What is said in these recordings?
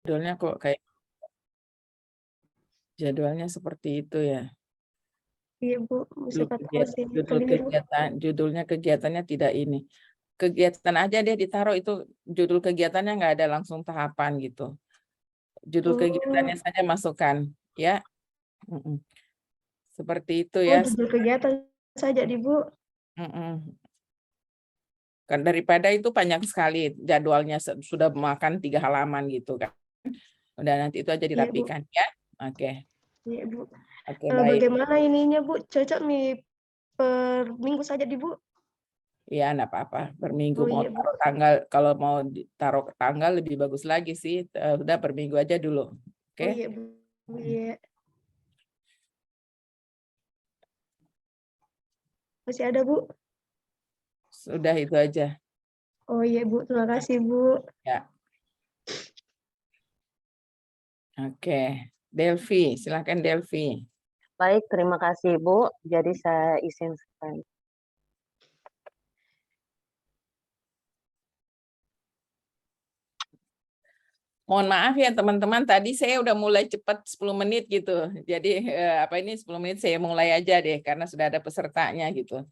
Judulnya kok kayak jadwalnya seperti itu ya. Iya Bu, siapa tahu sih keliru. Judulnya kegiatannya tidak ini. Kegiatan aja dia ditaruh itu judul kegiatannya nggak ada langsung tahapan gitu. Judul kegiatannya saja masukkan ya. Seperti itu Oh, ya. judul kegiatan saja di Bu. Kan daripada itu panjang sekali jadwalnya sudah makan 3 halaman gitu kan. Udah nanti itu aja Iya Bu. dirapikan ya. Oke. Iya Bu. Oke, baik. Bagaimana ininya Bu? Cocok nih per minggu saja di Bu? Iya, enggak apa-apa. Per minggu Oh mau iya Bu. taruh tanggal, kalau mau ditaruh tanggal lebih bagus lagi sih. Udah per minggu aja dulu. Oke. Oh iya Bu. Iya. Masih ada Bu? Sudah itu aja. Oh iya Bu, terima kasih Bu. Ya. Oke. Delvi, silakan Delvi. Baik, terima kasih Bu. Jadi saya izin sekali. Mohon maaf ya teman-teman, tadi saya udah mulai cepat 10 menit gitu. Jadi 10 menit saya mulai aja deh karena sudah ada pesertanya gitu.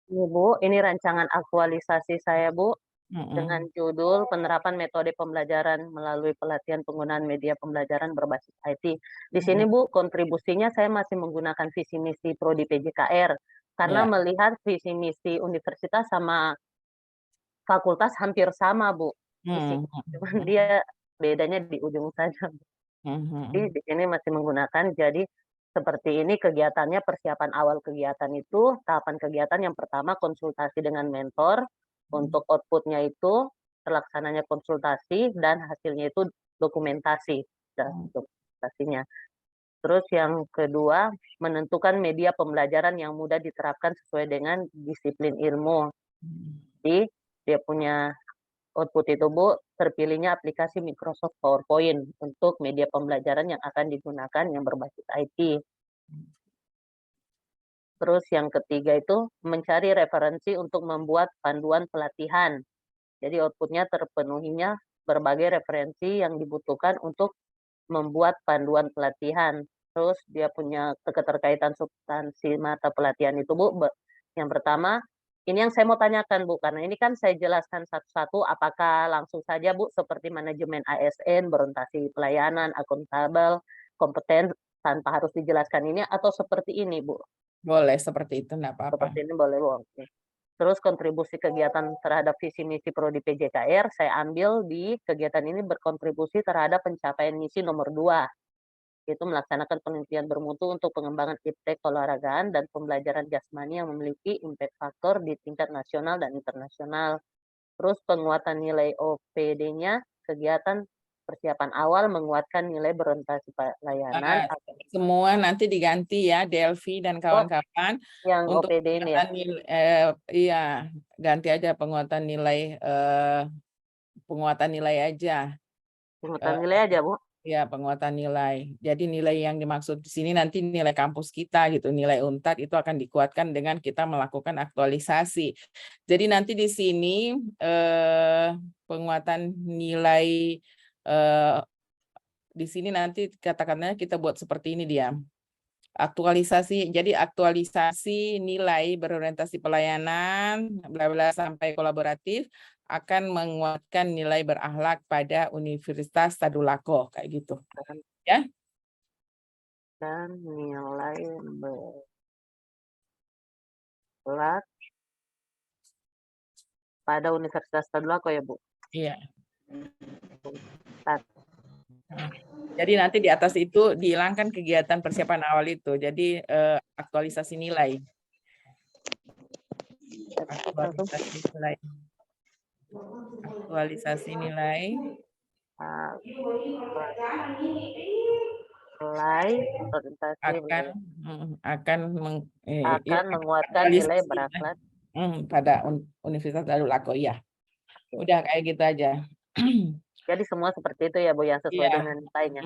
Iya Bu, ini rancangan aktualisasi saya Bu, dengan judul penerapan metode pembelajaran melalui pelatihan penggunaan media pembelajaran berbasis IT. Di sini Bu, kontribusinya saya masih menggunakan visi misi Prodi PJKR, karena melihat visi misi universitas sama fakultas hampir sama Bu. Cuman dia bedanya di ujung saja. Jadi di sini masih menggunakan, jadi seperti ini kegiatannya, persiapan awal kegiatan itu, tahapan kegiatan yang pertama konsultasi dengan mentor, untuk outputnya itu terlaksananya konsultasi dan hasilnya itu dokumentasi, dokumentasinya. Terus yang kedua, menentukan media pembelajaran yang mudah diterapkan sesuai dengan disiplin ilmu. Jadi dia punya output itu Bu, terpilihnya aplikasi Microsoft PowerPoint untuk media pembelajaran yang akan digunakan yang berbasis IT. Terus yang ketiga itu mencari referensi untuk membuat panduan pelatihan. Jadi outputnya terpenuhinya berbagai referensi yang dibutuhkan untuk membuat panduan pelatihan. Terus dia punya keterkaitan substansi mata pelatihan itu Bu. Yang pertama, ini yang saya mau tanyakan Bu, karena ini kan saya jelaskan satu-satu, apakah langsung saja Bu seperti manajemen ASN, berorientasi pelayanan, akuntabel, kompeten, tanpa harus dijelaskan ini, atau seperti ini Bu? Boleh seperti itu, enggak apa-apa. Seperti ini boleh Bu, oke. Terus kontribusi kegiatan terhadap visi misi Prodi PJKR, saya ambil di kegiatan ini berkontribusi terhadap pencapaian misi nomor 2, yaitu melaksanakan penelitian bermutu untuk pengembangan iptek keolahragaan dan pembelajaran jasmani yang memiliki impact faktor di tingkat nasional dan internasional. Terus penguatan nilai OPD-nya, kegiatan persiapan awal menguatkan nilai berorientasi pelayanan. Semua nanti diganti ya, Delvi dan kawan-kawan. Yang untuk OPD ini ya? Iya, ganti aja penguatan nilai aja. Penguatan nilai aja Bu? Ya, penguatan nilai. Jadi nilai yang dimaksud di sini nanti nilai kampus kita gitu, nilai UNTAD itu akan dikuatkan dengan kita melakukan aktualisasi. Jadi nanti di sini penguatan nilai di sini nanti katakannya kita buat seperti ini dia. Aktualisasi, jadi aktualisasi nilai berorientasi pelayanan, bla bla sampai kolaboratif akan menguatkan nilai berakhlak pada Universitas Tadulako kayak gitu. Ya. Dan nilai berakhlak pada Universitas Tadulako ya Bu? Iya. Jadi nanti di atas itu dihilangkan kegiatan persiapan awal itu. Jadi aktualisasi nilai. Aktualisasi nilai. Aktualisasi nilai. Akan menguatkan nilai berakhlak pada Universitas Tadulako ya. Udah kayak gitu aja. Jadi semua seperti itu ya Bu, yang sesuai dengan nilainya.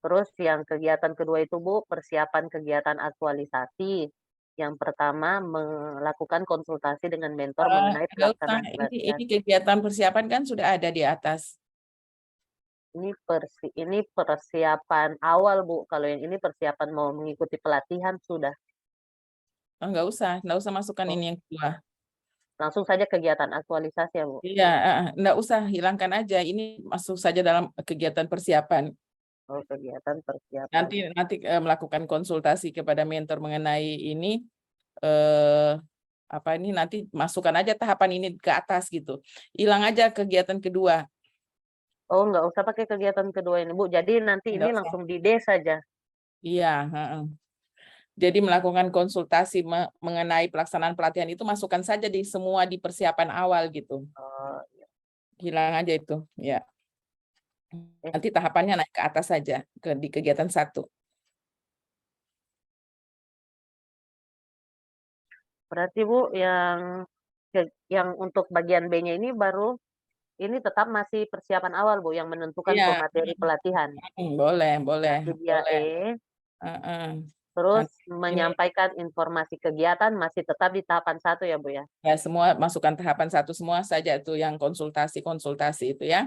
Terus yang kegiatan kedua itu Bu, persiapan kegiatan aktualisasi. Yang pertama melakukan konsultasi dengan mentor mengenai Nggak usah, pelaksanaan pelatihan. ini kegiatan persiapan kan sudah ada di atas. Ini persiapan awal, Bu. Kalau yang ini persiapan mau mengikuti pelatihan sudah. Oh, nggak usah masukkan Oh, ini yang kedua. langsung saja kegiatan aktualisasi ya, Bu. Iya, nggak usah, hilangkan aja. Ini masuk saja dalam kegiatan persiapan. Oh, kegiatan persiapan. Nanti melakukan konsultasi kepada mentor mengenai ini, apa ini, nanti masukkan aja tahapan ini ke atas gitu. Hilang aja kegiatan kedua. Oh, nggak usah pakai kegiatan kedua ini, Bu. Jadi nanti Nggak ini usah. langsung di D saja. Iya, jadi melakukan konsultasi mengenai pelaksanaan pelatihan itu masukkan saja di semua di persiapan awal gitu. Oh, iya. Hilang aja itu, ya. Eh, Nanti tahapannya naik ke atas saja di kegiatan 1. berarti, Bu, yang untuk bagian B-nya ini baru ini tetap masih persiapan awal, Bu, yang menentukan Iya, pemateri pelatihan. boleh, boleh, Nanti dia boleh. E, Heeh. terus Nanti ini menyampaikan informasi kegiatan masih tetap di tahapan 1 ya, Bu, ya? ya semua masukkan tahapan 1 semua saja itu yang konsultasi itu ya.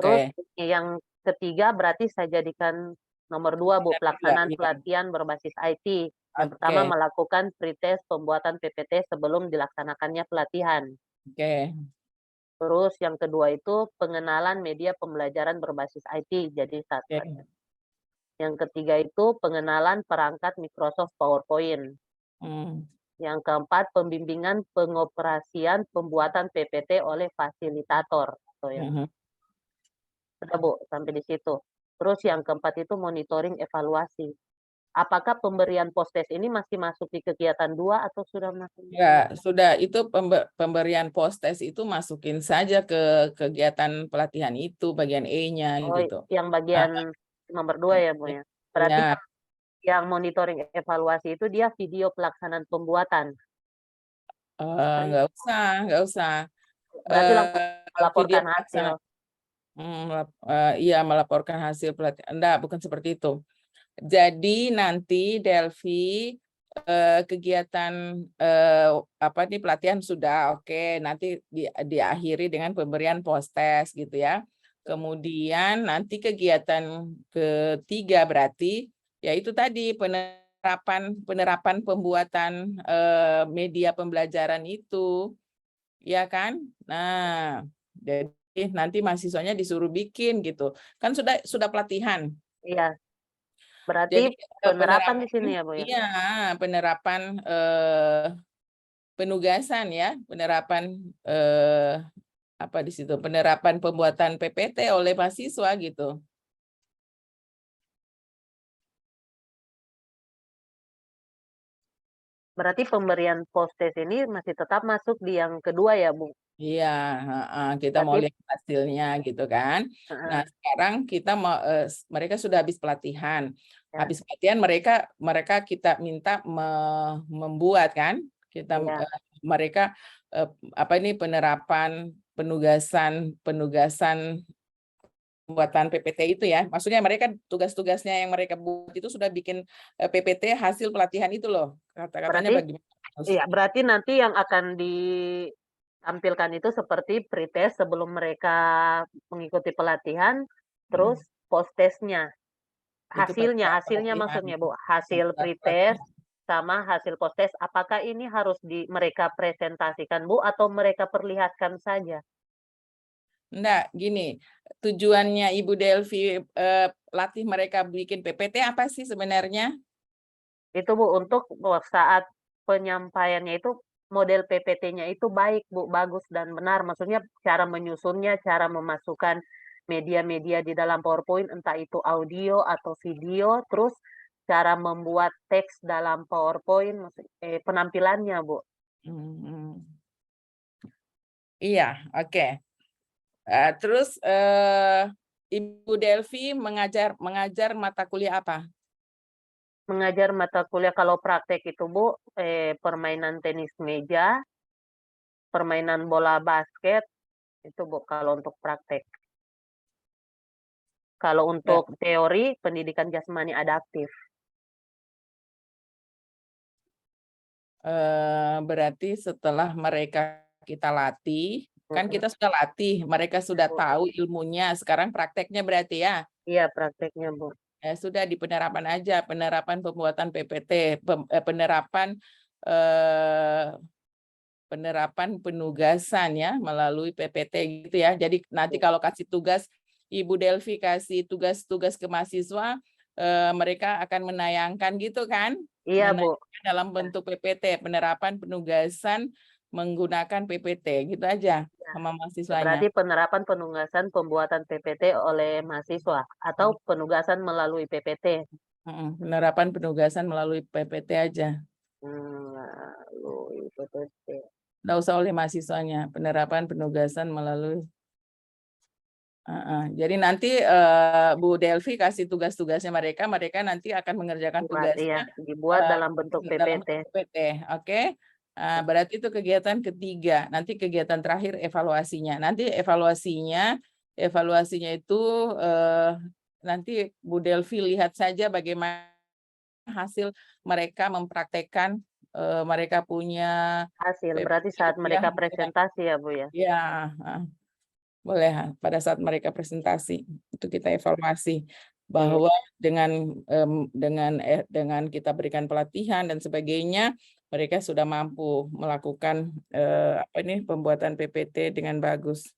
Terus Oke. yang ketiga berarti saya jadikan nomor 2, Bu, pelaksanaan Iya. pelatihan berbasis IT. Yang pertama Oke, melakukan pretest pembuatan PPT sebelum dilaksanakannya pelatihan. oke. Terus yang kedua itu pengenalan media pembelajaran berbasis IT, jadi 1. Oke. Yang ketiga itu pengenalan perangkat Microsoft PowerPoint. Hmm. Yang keempat pembimbingan pengoperasian pembuatan PPT oleh fasilitator. Atau yang Mhm. sudah, Bu, sampai di situ. Terus yang keempat itu monitoring evaluasi. Apakah pemberian post-test ini masih masuk di kegiatan 2 atau sudah masuk? Ya, sudah itu pemberian post-test itu masukin saja ke kegiatan pelatihan itu bagian E-nya Oh, gitu. yang Ah, bagian nomor 2 ya, Bu, ya? Berarti ya, yang monitoring evaluasi itu dia video pelaksanaan pembuatan. nggak usah. Berarti langsung Video melaporkan hasil. pelaksanaan, iya melaporkan hasil pelatihan. Enggak, bukan seperti itu. Jadi nanti Delphi kegiatan apa nih pelatihan sudah oke, nanti diakhiri dengan pemberian post-test gitu ya. Kemudian nanti kegiatan ketiga berarti yaitu tadi penerapan pembuatan media pembelajaran itu, ya kan? Nah, jadi nanti mahasiswanya disuruh bikin gitu. Kan sudah pelatihan. Iya, berarti Jadi penerapan di penerapan, sini ya, Bu, ya? iya penerapan penugasan ya, penerapan apa di situ, penerapan pembuatan PPT oleh mahasiswa gitu. Berarti pemberian post-test ini masih tetap masuk di yang kedua ya, Bu? Iya, kita mau Berarti lihat hasilnya gitu kan. Nah, heeh, sekarang kita mau mereka sudah habis pelatihan. ya, Habis pelatihan mereka kita minta membuat kan, iya. mereka apa ini penerapan penugasan pembuatan PPT itu ya. Maksudnya mereka tugas-tugasnya yang mereka buat itu sudah bikin PPT hasil pelatihan itu loh. Kata-katanya Berarti bagaimana? iya, berarti nanti yang akan ditampilkan itu seperti pretest sebelum mereka mengikuti pelatihan, terus Hmm, post-testnya. itu pada saat Hasilnya pelatihan. maksudnya, Bu, hasil Saat pretest pelatihan. sama hasil post-test, apakah ini harus mereka presentasikan, Bu, atau mereka perlihatkan saja? Enggak, gini, tujuannya Ibu Delvi latih mereka bikin PPT apa sih sebenarnya? Itu, Bu, untuk saat penyampaiannya itu model PPT-nya itu baik, Bu, bagus dan benar. Maksudnya cara menyusunnya, cara memasukkan media-media di dalam PowerPoint, entah itu audio atau video, terus cara membuat teks dalam PowerPoint, penampilannya, Bu. Hmm, iya, oke. Terus Ibu Delvi mengajar mata kuliah apa? Mengajar mata kuliah kalau praktek itu, Bu, permainan tenis meja, permainan bola basket, itu, Bu, kalau untuk praktek. Kalau Ya, untuk teori, pendidikan jasmani adaptif. berarti setelah mereka kita latih, kan kita sudah latih, mereka sudah tahu ilmunya, sekarang prakteknya berarti ya? Iya, prakteknya, Bu. Sudah di penerapan aja, penerapan pembuatan PPT, penerapan penugasan ya melalui PPT gitu ya. Jadi nanti kalau kasih tugas, Ibu Delvi kasih tugas-tugas ke mahasiswa, mereka akan menayangkan gitu kan? Iya, Bu. Menayangkan dalam bentuk PPT, penerapan penugasan menggunakan PPT gitu aja sama mahasiswanya. Berarti penerapan penugasan pembuatan PPT oleh mahasiswa atau penugasan melalui PPT. Penerapan penugasan melalui PPT aja. Melalui PPT. Nggak usah oleh mahasiswanya, penerapan penugasan melalui. Jadi nanti Bu Delvi kasih tugas-tugasnya mereka nanti akan mengerjakan tugasnya dibuat dalam bentuk PPT. Oke. Berarti itu kegiatan ketiga. Nanti kegiatan terakhir evaluasinya. Nanti evaluasinya itu nanti Bu Delvi lihat saja bagaimana hasil mereka mempraktekkan, mereka punya hasil. Berarti saat mereka presentasi ya, Bu ya? Ya, boleh pada saat mereka presentasi itu kita evaluasi bahwa dengan kita berikan pelatihan dan sebagainya, mereka sudah mampu melakukan pembuatan PPT dengan bagus.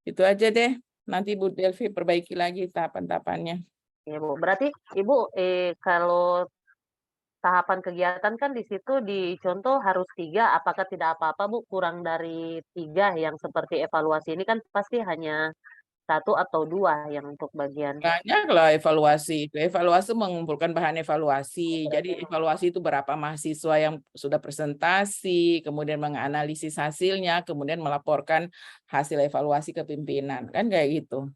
Itu aja deh. Nanti Bu Delvi perbaiki lagi tahapan-tahapannya. Ya, Bu. Berarti Ibu kalau tahapan kegiatan kan di situ dicontoh harus 3, apakah tidak apa-apa, Bu, kurang dari 3 yang seperti evaluasi ini kan pasti hanya 1 atau 2 yang untuk bagian. Banyaklah evaluasi. Evaluasi mengumpulkan bahan evaluasi. Jadi evaluasi itu berapa mahasiswa yang sudah presentasi, kemudian menganalisis hasilnya, kemudian melaporkan hasil evaluasi ke pimpinan. Kan kayak gitu.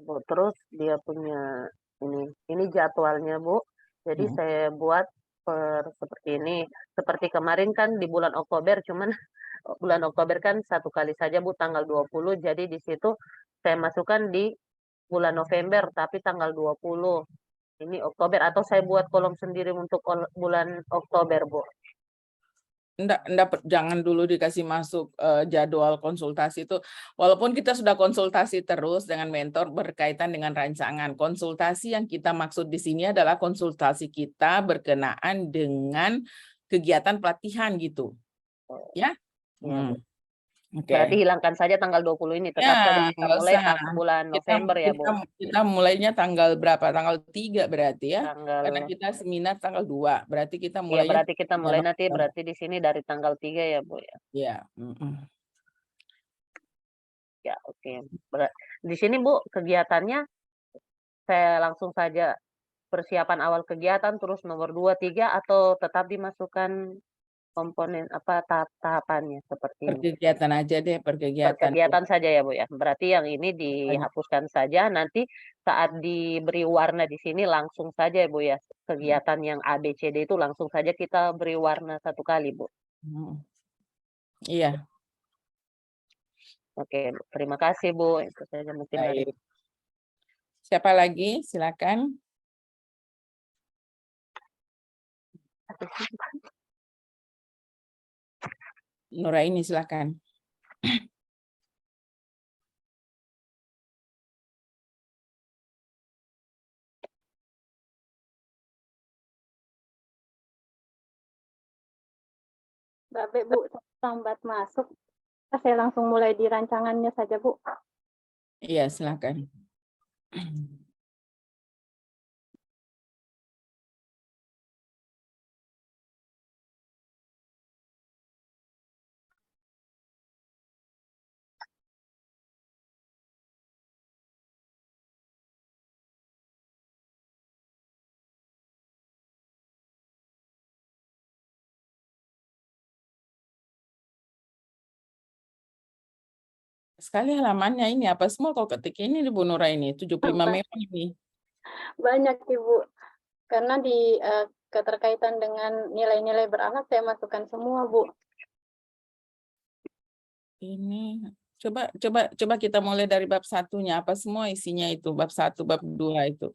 Bu, terus dia punya ini jadwalnya, Bu. Jadi saya buat seperti ini. Seperti kemarin kan di bulan Oktober, cuman bulan Oktober kan 1 kali saja, Bu, tanggal 20. Jadi di situ saya masukkan di bulan November, tapi tanggal 20. Ini Oktober, atau saya buat kolom sendiri untuk bulan Oktober, Bu. Jangan dulu dikasih masuk jadwal konsultasi itu. Walaupun kita sudah konsultasi terus dengan mentor berkaitan dengan rancangan. Konsultasi yang kita maksud di sini adalah konsultasi kita berkenaan dengan kegiatan pelatihan gitu. Ya? Berarti hilangkan saja tanggal 20 ini, tetap saja kita mulai bulan November ya, Bu. Kita mulainya tanggal berapa? Tanggal 3 berarti ya? Karena kita seminar tanggal 2, berarti kita mulai. Berarti kita mulai nanti berarti di sini dari tanggal 3 ya, Bu ya. Iya. Ya, oke. Di sini, Bu, kegiatannya saya langsung saja persiapan awal kegiatan terus nomor 2, 3 atau tetap dimasukkan komponen tahapannya seperti ini. Kegiatan aja deh, Kegiatan saja ya, Bu ya. Berarti yang ini dihapuskan saja, nanti saat diberi warna di sini langsung saja ya, Bu ya. Kegiatan yang A, B, C, D itu langsung saja kita beri warna 1 kali, Bu. Iya. Oke, terima kasih, Bu. Itu saja mungkin dari. Siapa lagi? Silakan. Nuraini, silakan. Baik, Bu, lambat masuk. Saya langsung mulai di rancangannya saja, Bu. Iya, silakan. Sekali halamannya ini apa semua kok ketik ini di Bu Nuraini, 75 memo ini. Banyak, Ibu. Karena di keterkaitan dengan nilai-nilai berakhlak saya masukkan semua, Bu. Ini coba kita mulai dari bab 1-nya, apa semua isinya itu, bab 1, bab 2 itu.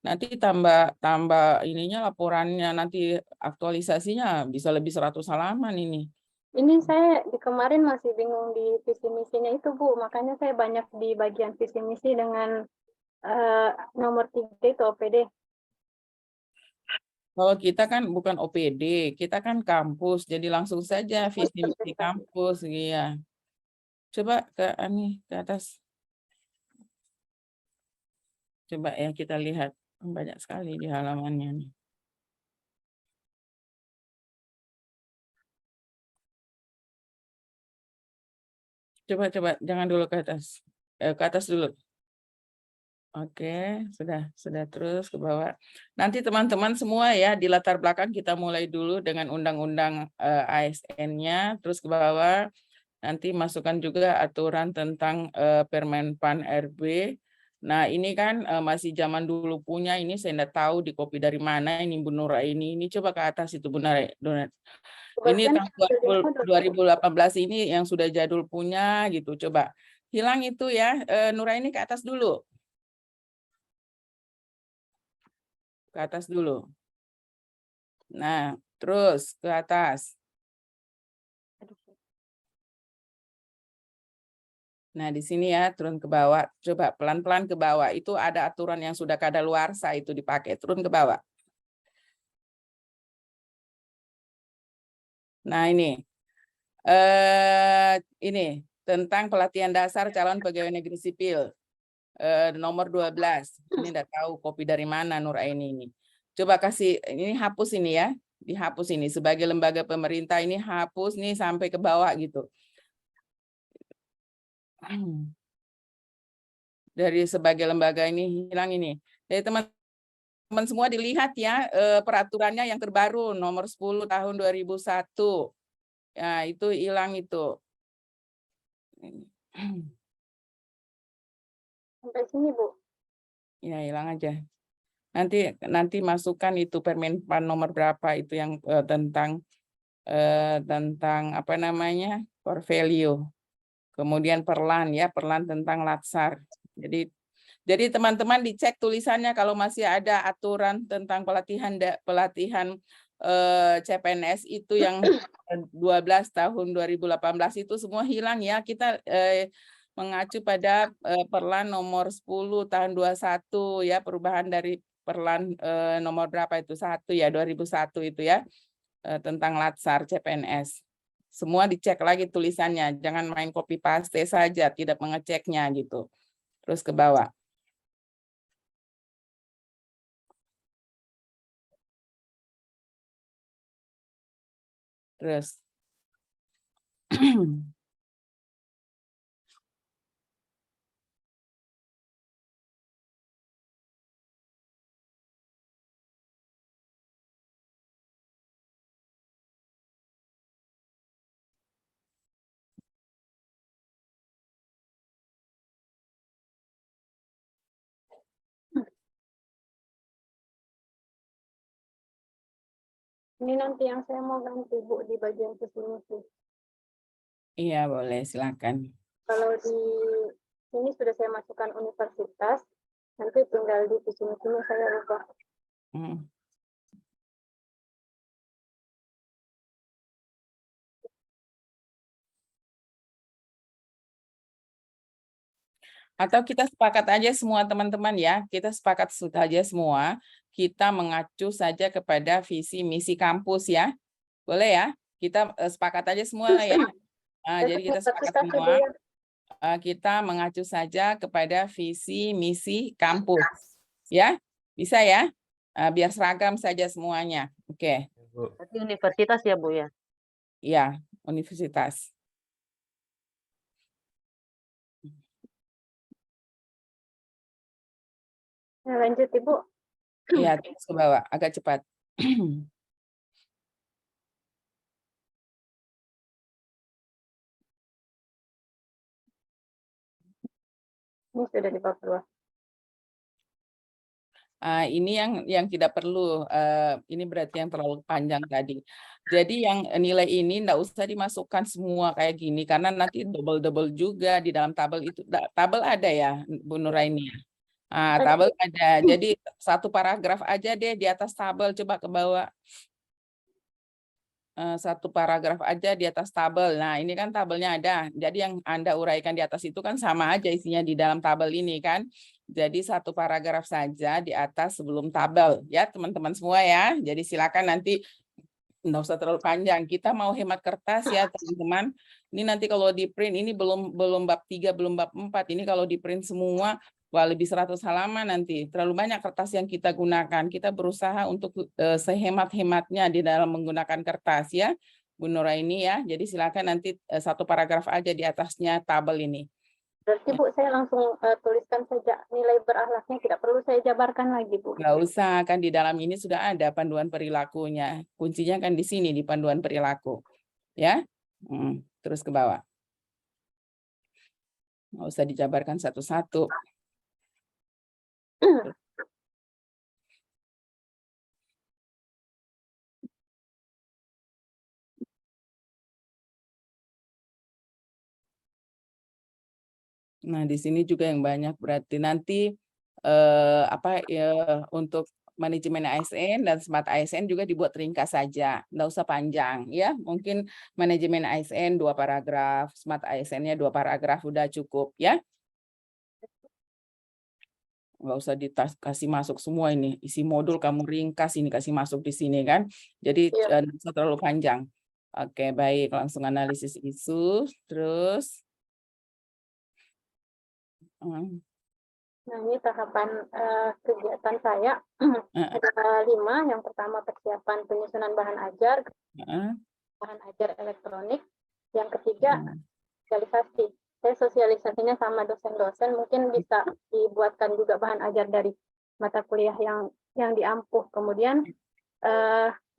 Nanti tambah ininya laporannya, nanti aktualisasinya bisa lebih 100 halaman ini. Ini saya di kemarin masih bingung di visi misinya itu Bu, makanya saya banyak di bagian visi misi dengan nomor 3 itu OPD. Kalau kita kan bukan OPD, kita kan kampus, jadi langsung saja visi misi kampus, iya. Coba ke atas. Coba ya kita lihat, banyak sekali di halamannya nih. Coba jangan dulu ke atas dulu. Oke, sudah terus ke bawah. Nanti teman-teman semua ya di latar belakang kita mulai dulu dengan undang-undang ASN-nya, terus ke bawah nanti masukkan juga aturan tentang Permenpan RB. Nah, ini kan masih zaman dulu punya, ini saya tidak tahu di copy dari mana ini Bu Nura ini coba ke atas itu Bu Nura. Ini tahun 2018 ini yang sudah jadul punya gitu. Coba hilang itu ya, Nura ini ke atas dulu. Ke atas dulu. Nah, terus ke atas. Nah, di sini ya, turun ke bawah. Coba pelan-pelan ke bawah. Itu ada aturan yang sudah kadaluarsa itu dipakai. Turun ke bawah. Nah, ini tentang pelatihan dasar calon pegawai negeri sipil. Nomor 12. Ini enggak tahu kopi dari mana Nur Aini ini. Coba kasih, ini hapus ini ya. Dihapus ini. Sebagai lembaga pemerintah ini hapus nih sampai ke bawah gitu. Dari sebagai lembaga ini hilang ini. Jadi teman-teman semua dilihat ya peraturannya yang terbaru nomor 10 tahun 2001. Ya, itu hilang itu. Sampai sini Bu. Ya, hilang aja. Nanti masukkan itu Permenpan nomor berapa itu yang tentang apa namanya? Portfolio. Kemudian perlan tentang latsar. Jadi teman-teman dicek tulisannya kalau masih ada aturan tentang pelatihan CPNS itu yang 12 tahun 2018 itu semua hilang ya. Kita mengacu pada perlan nomor 10 tahun 21 ya, perubahan dari perlan nomor berapa itu 1 ya 2001 itu ya tentang latsar CPNS. Semua dicek lagi tulisannya, jangan main copy paste saja, tidak mengeceknya gitu. Terus ke bawah. Terus. Ini nanti yang saya mau ganti Bu di bagian visi misi. Iya, boleh, silakan. Kalau di sini sudah saya masukkan universitas, nanti tinggal di visi misinya saya ubah. Atau kita sepakat aja semua teman-teman ya, kita sepakat saja semua, kita mengacu saja kepada visi misi kampus ya. Boleh ya? Kita sepakat aja semua ya. Jadi kita sepakat semua, kita mengacu saja kepada visi misi kampus. Ya, bisa ya? Biar seragam saja semuanya. Oke. Berarti universitas ya Bu ya? Iya, universitas. Nah, lanjut Ibu. Iya, terus ke bawah, agak cepat. Ini sudah di bab 2. Ini yang tidak perlu, ini berarti yang terlalu panjang tadi. Jadi yang nilai ini enggak usah dimasukkan semua kayak gini, karena nanti double-double juga di dalam tabel itu. Tabel ada ya, Bu Nuraini? Tabel ada. Jadi satu paragraf aja deh di atas tabel, coba ke bawah. Satu paragraf aja di atas tabel. Nah, ini kan tabelnya ada. Jadi yang Anda uraikan di atas itu kan sama aja isinya di dalam tabel ini kan. Jadi satu paragraf saja di atas sebelum tabel ya teman-teman semua ya. Jadi silakan nanti nggak usah terlalu panjang. Kita mau hemat kertas ya teman-teman. Ini nanti kalau di print ini belum bab 3, belum bab 4. Ini kalau di print semua wah lebih 100 halaman nanti. Terlalu banyak kertas yang kita gunakan. Kita berusaha untuk sehemat-hematnya di dalam menggunakan kertas ya. Bu Nuraini ya. Jadi silakan nanti satu paragraf aja di atasnya tabel ini. Berarti Bu, saya langsung tuliskan saja nilai berakhlaknya, tidak perlu saya jabarkan lagi Bu. Nggak usah, kan di dalam ini sudah ada panduan perilakunya. Kuncinya kan di sini, di panduan perilaku. Ya, terus ke bawah. Nggak usah dijabarkan satu-satu. Nah, di sini juga yang banyak berarti nanti untuk manajemen ASN dan smart ASN juga dibuat ringkas saja, nggak usah panjang ya. Mungkin manajemen ASN 2 paragraf, smart ASN-nya 2 paragraf udah cukup ya. Nggak usah dikasih masuk semua ini, isi modul kamu ringkas ini kasih masuk di sini kan. Jadi nggak usah terlalu panjang. Oke, baik, langsung analisis isu, terus. Nah, ini tahapan kegiatan saya. Ada 5. Yang pertama persiapan penyusunan bahan ajar, bahan ajar elektronik. Yang ketiga, sosialisasi. Saya sosialisasinya sama dosen-dosen, mungkin bisa dibuatkan juga bahan ajar dari mata kuliah yang diampuh. Kemudian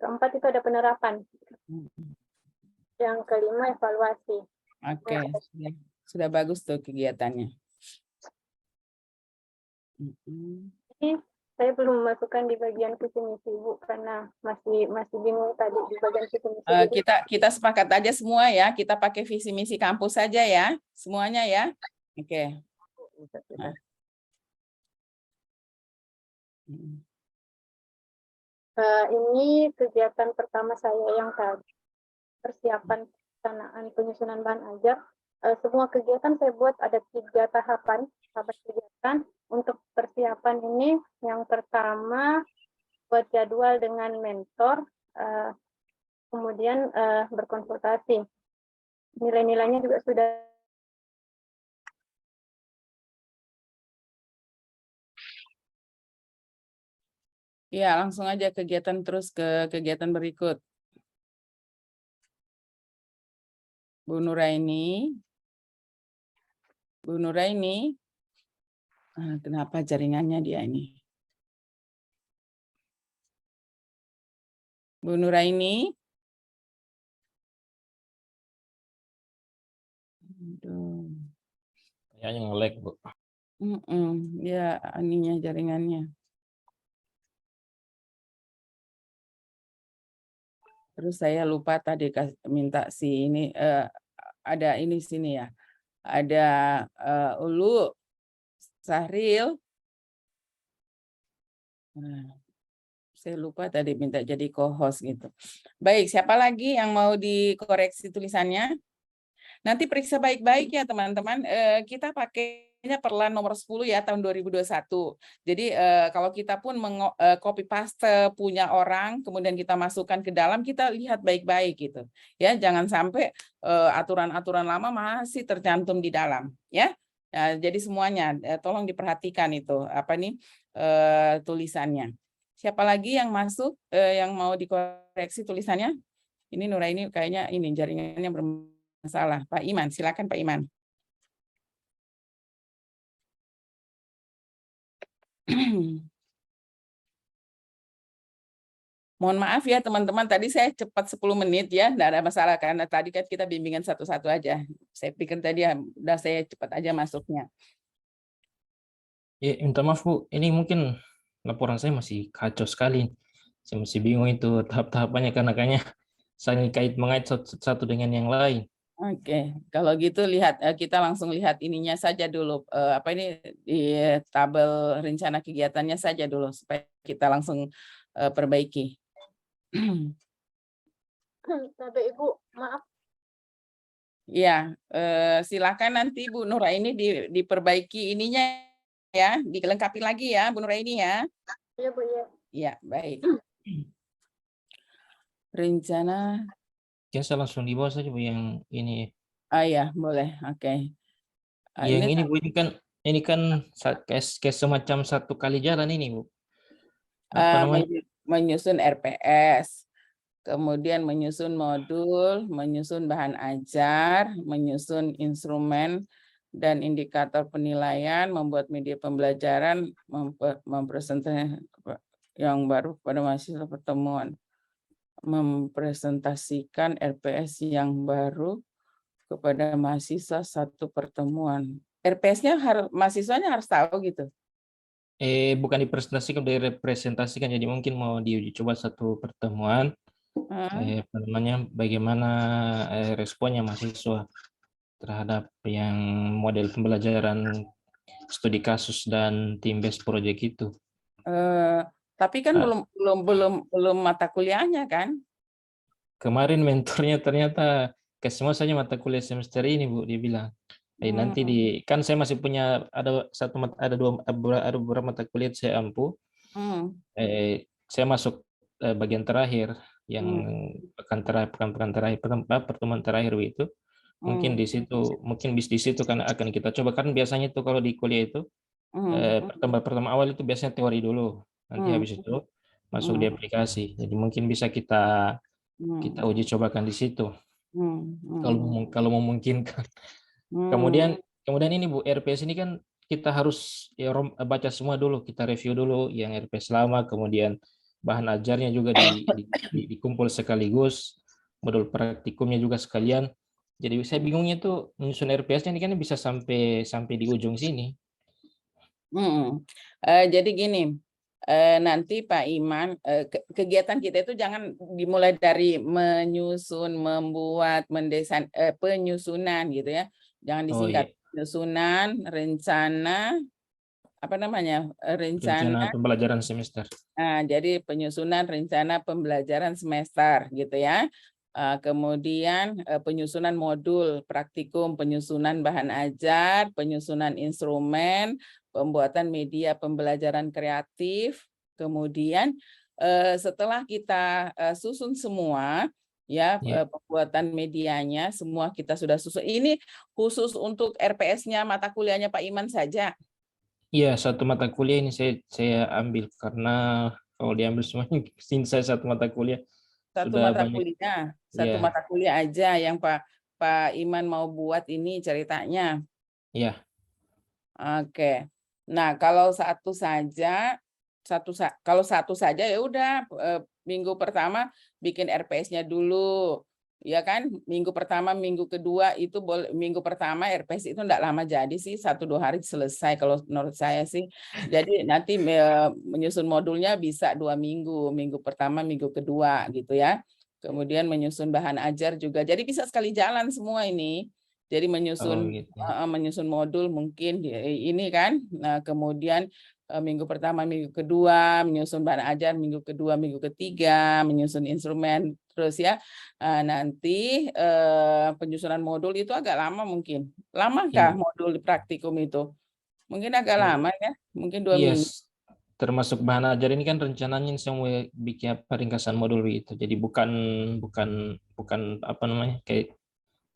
keempat itu ada penerapan. Yang kelima evaluasi. Oke, sudah bagus tuh kegiatannya. Ini saya belum memasukkan di bagian visi misi Bu, karena masih bingung tadi di bagian visi misi. Kita sepakat aja semua ya, kita pakai visi misi kampus saja ya, semuanya ya. Oke. Nah. Ini kegiatan pertama saya yang tadi, persiapan pelaksanaan penyusunan bahan ajar. Semua kegiatan saya buat ada 3 tahapan kegiatan. Untuk persiapan ini, yang pertama buat jadwal dengan mentor, kemudian berkonsultasi. Nilai-nilainya juga sudah. Ya, langsung aja kegiatan terus ke kegiatan berikut. Bu Nuraini. Bu Nuraini. Kenapa jaringannya dia ini? Bu Nuraini. Kayaknya nge-lag, Bu. Ya, ininya jaringannya. Terus saya lupa tadi minta si ini ada ini sini ya. Ada Ulu, Sahril. Saya lupa tadi minta jadi co-host gitu. Baik, siapa lagi yang mau dikoreksi tulisannya? Nanti periksa baik-baik ya teman-teman. Kita pakainya perlan nomor 10 ya tahun 2021. Jadi kalau kita pun copy paste punya orang, kemudian kita masukkan ke dalam, kita lihat baik-baik gitu. Ya, jangan sampai aturan-aturan lama masih tercantum di dalam, ya. Nah, jadi semuanya tolong diperhatikan itu apa nih tulisannya. Siapa lagi yang masuk yang mau dikoreksi tulisannya? Ini Nuraini kayaknya ini jaringannya bermasalah. Pak Iman, silakan Pak Iman. Mohon maaf ya teman-teman, tadi saya cepat 10 menit ya, enggak ada masalah karena tadi kan kita bimbingan satu-satu aja. Saya pikir tadi ya udah saya cepat aja masuknya. Ya, minta maaf Bu, ini mungkin laporan saya masih kacau sekali. Saya masih bingung itu tahap-tahapannya karena kayaknya saling mengait satu dengan yang lain. Oke, kalau gitu lihat kita langsung lihat ininya saja dulu apa ini di tabel rencana kegiatannya saja dulu supaya kita langsung perbaiki. Tapi Ibu, maaf. Ya, silakan nanti Bu Nuraini diperbaiki ininya ya, dilengkapi lagi ya Bu Nuraini ya. Iya Bu, ya. Ya, baik. Rencana. Mungkin saya langsung di bawah saja Bu yang ini. Ya, boleh. Oke. Yang ini Bu, ini kan kayak semacam satu kali jalan ini Bu. Apa namanya? Menyusun RPS, kemudian menyusun modul, menyusun bahan ajar, menyusun instrumen dan indikator penilaian, membuat media pembelajaran, mempresentasikan yang baru pada mahasiswa pertemuan, mempresentasikan RPS yang baru kepada mahasiswa satu pertemuan. RPS-nya mahasiswanya harus tahu gitu. Bukan dipresentasikan, direpresentasikan, jadi mungkin mau diuji coba satu pertemuan. Apa namanya, bagaimana responnya mahasiswa terhadap yang model pembelajaran studi kasus dan team based project itu. Tapi kan belum mata kuliahnya kan? Kemarin mentornya ternyata ke semua saja mata kuliah semester ini Bu, dia bilang. Nanti kan saya masih punya ada beberapa mata kuliah saya ampuh. Saya masuk bagian terakhir yang pekan terakhir, pertemuan terakhir itu. Mungkin di situ kan akan kita coba, kan biasanya itu kalau di kuliah itu pertama awal itu biasanya teori dulu, nanti habis itu masuk di aplikasi. Jadi mungkin bisa kita uji cobakan di situ kalau memungkinkan. Kemudian ini Bu, RPS ini kan kita harus baca semua dulu, kita review dulu yang RPS lama, kemudian bahan ajarnya juga dikumpul sekaligus, modul praktikumnya juga sekalian. Jadi saya bingungnya tuh menyusun RPS-nya ini kan bisa sampai di ujung sini. Jadi gini, nanti Pak Iman, kegiatan kita itu jangan dimulai dari menyusun, membuat, mendesain, penyusunan gitu ya. Jangan disingkat. Penyusunan, rencana, apa namanya? Rencana pembelajaran semester. Nah, jadi penyusunan rencana pembelajaran semester gitu ya. Kemudian penyusunan modul praktikum, penyusunan bahan ajar, penyusunan instrumen, pembuatan media pembelajaran kreatif. Kemudian setelah kita susun semua, ya pembuatan medianya semua kita sudah susun. Ini khusus untuk RPS-nya mata kuliahnya Pak Iman saja. Iya, satu mata kuliah ini saya ambil karena kalau diambil semuanya saya satu mata kuliah. Satu mata kuliah aja yang Pak Iman mau buat ini ceritanya. Iya. Oke. Nah, kalau satu saja ya udah minggu pertama bikin RPS-nya dulu. Ya kan, minggu pertama, minggu kedua itu boleh. Minggu pertama RPS itu enggak lama jadi sih, 1-2 hari selesai kalau menurut saya sih. Jadi nanti menyusun modulnya bisa 2 minggu, minggu pertama, minggu kedua gitu ya. Kemudian menyusun bahan ajar juga. Jadi bisa sekali jalan semua ini. Jadi menyusun modul mungkin ini kan. Nah, kemudian minggu pertama, minggu kedua menyusun bahan ajar, minggu kedua, minggu ketiga menyusun instrumen terus ya. Nanti penyusunan modul itu agak lama mungkin. Lamakah modul praktikum itu? Mungkin agak lama ya, mungkin 2 minggu. Termasuk bahan ajar ini kan rencananya saya mau bikin ringkasan modul itu. Jadi bukan apa namanya, kayak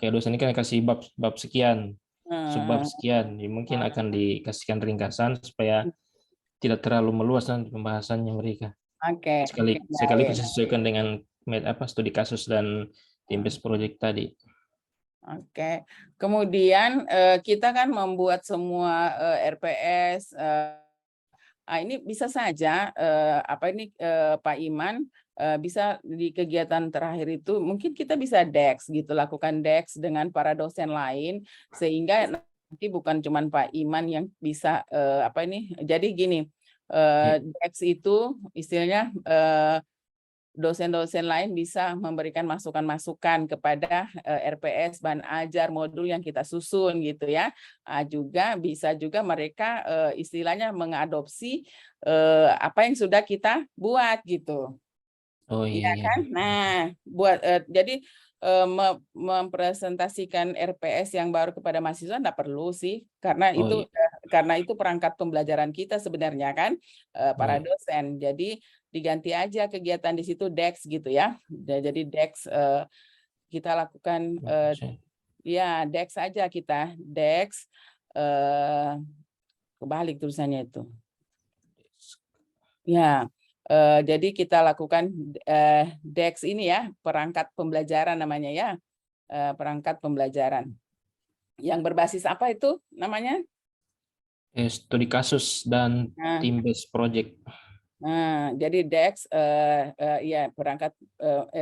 dosen ini kan kasih bab sekian, subbab sekian. Jadi mungkin akan dikasihkan ringkasan supaya tidak terlalu meluas nanti pembahasannya mereka. Sekaligus disesuaikan dengan studi kasus dan team based project tadi. Oke. Kemudian kita kan membuat semua RPS. Ini bisa saja Pak Iman bisa di kegiatan terakhir itu mungkin kita bisa DEX gitu, lakukan DEX dengan para dosen lain sehingga nanti bukan cuma Pak Iman yang bisa jadi gini, DEX itu istilahnya dosen-dosen lain bisa memberikan masukan-masukan kepada RPS, bahan ajar, modul yang kita susun gitu ya. Juga bisa juga mereka istilahnya mengadopsi apa yang sudah kita buat gitu. Oh Iya iya. kan? Nah, jadi mempresentasikan RPS yang baru kepada mahasiswa enggak perlu sih, karena Oh itu iya. perangkat pembelajaran kita sebenarnya kan, para Iya. dosen. Jadi diganti aja kegiatan di situ DEX gitu ya. Jadi DEX kita lakukan ya DEX aja kita, DEX kebalik tulisannya itu. Ya. Jadi kita lakukan DEX ini ya, perangkat pembelajaran namanya ya, perangkat pembelajaran. Yang berbasis apa itu namanya? Studi kasus dan Nah, team based project. jadi DEX ya perangkat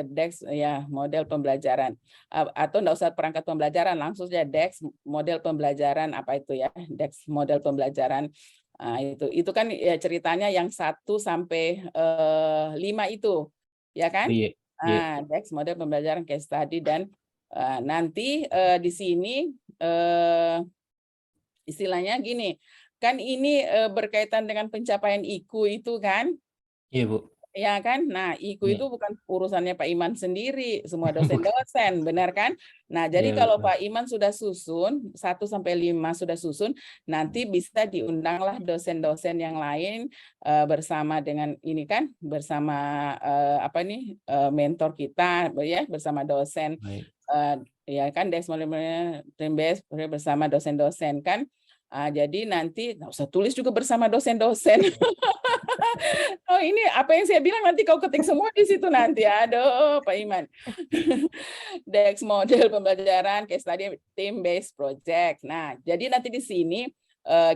DEX ya model pembelajaran. Atau enggak usah perangkat pembelajaran, langsung saja DEX model pembelajaran apa itu ya, DEX model pembelajaran. Itu kan ya ceritanya yang 1 sampai 5 itu, ya kan? Iya. Iya. DEX model pembelajaran case study dan nanti di sini istilahnya gini, kan ini berkaitan dengan pencapaian IKU itu kan? Iya, Bu. Ya kan? Nah, IKU itu bukan urusannya Pak Iman sendiri, semua dosen-dosen, benar kan? Nah, jadi Iya, kalau betul. Pak Iman sudah susun, 1 sampai 5 sudah susun, nanti bisa diundanglah dosen-dosen yang lain bersama dengan ini kan, bersama apa nih, mentor kita ya, bersama dosen. Baik. Ya kan, team based bersama dosen-dosen kan. Jadi nanti nggak usah tulis juga bersama dosen-dosen. Oh ini apa yang saya bilang nanti kau ketik semua di situ nanti. Aduh Pak Iman. DEX model pembelajaran case study team based project. Nah, jadi nanti di sini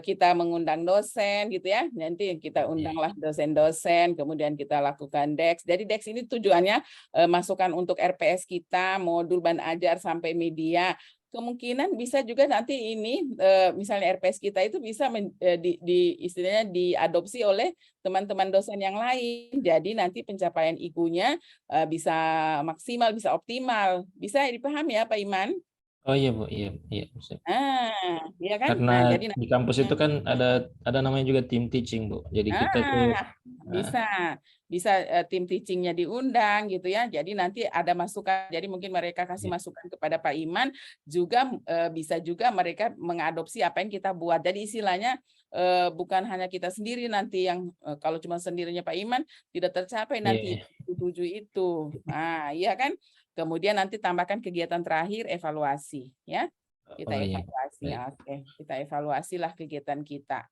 kita mengundang dosen gitu ya. Nanti kita undanglah dosen-dosen, kemudian kita lakukan DEX. Jadi DEX ini tujuannya masukan untuk RPS kita, modul bahan ajar sampai media. Kemungkinan bisa juga nanti ini misalnya RPS kita itu bisa istilahnya diadopsi oleh teman-teman dosen yang lain. Jadi nanti pencapaian IKU-nya bisa maksimal, bisa optimal. Bisa dipahami ya Pak Iman? Oh iya, Bu. Iya, iya. Iya kan? Karena Nah, jadi di kampus itu kan ada namanya juga team teaching, Bu. Jadi kita itu bisa tim teachingnya diundang gitu ya. Jadi nanti ada masukan. Jadi mungkin mereka kasih masukan kepada Pak Iman, juga bisa juga mereka mengadopsi apa yang kita buat. Jadi istilahnya bukan hanya kita sendiri nanti yang kalau cuma sendirinya Pak Iman tidak tercapai nanti 7 itu. Nah, iya kan? Kemudian nanti tambahkan kegiatan terakhir evaluasi ya. Kita evaluasi. Oke, kita evaluasilah kegiatan kita.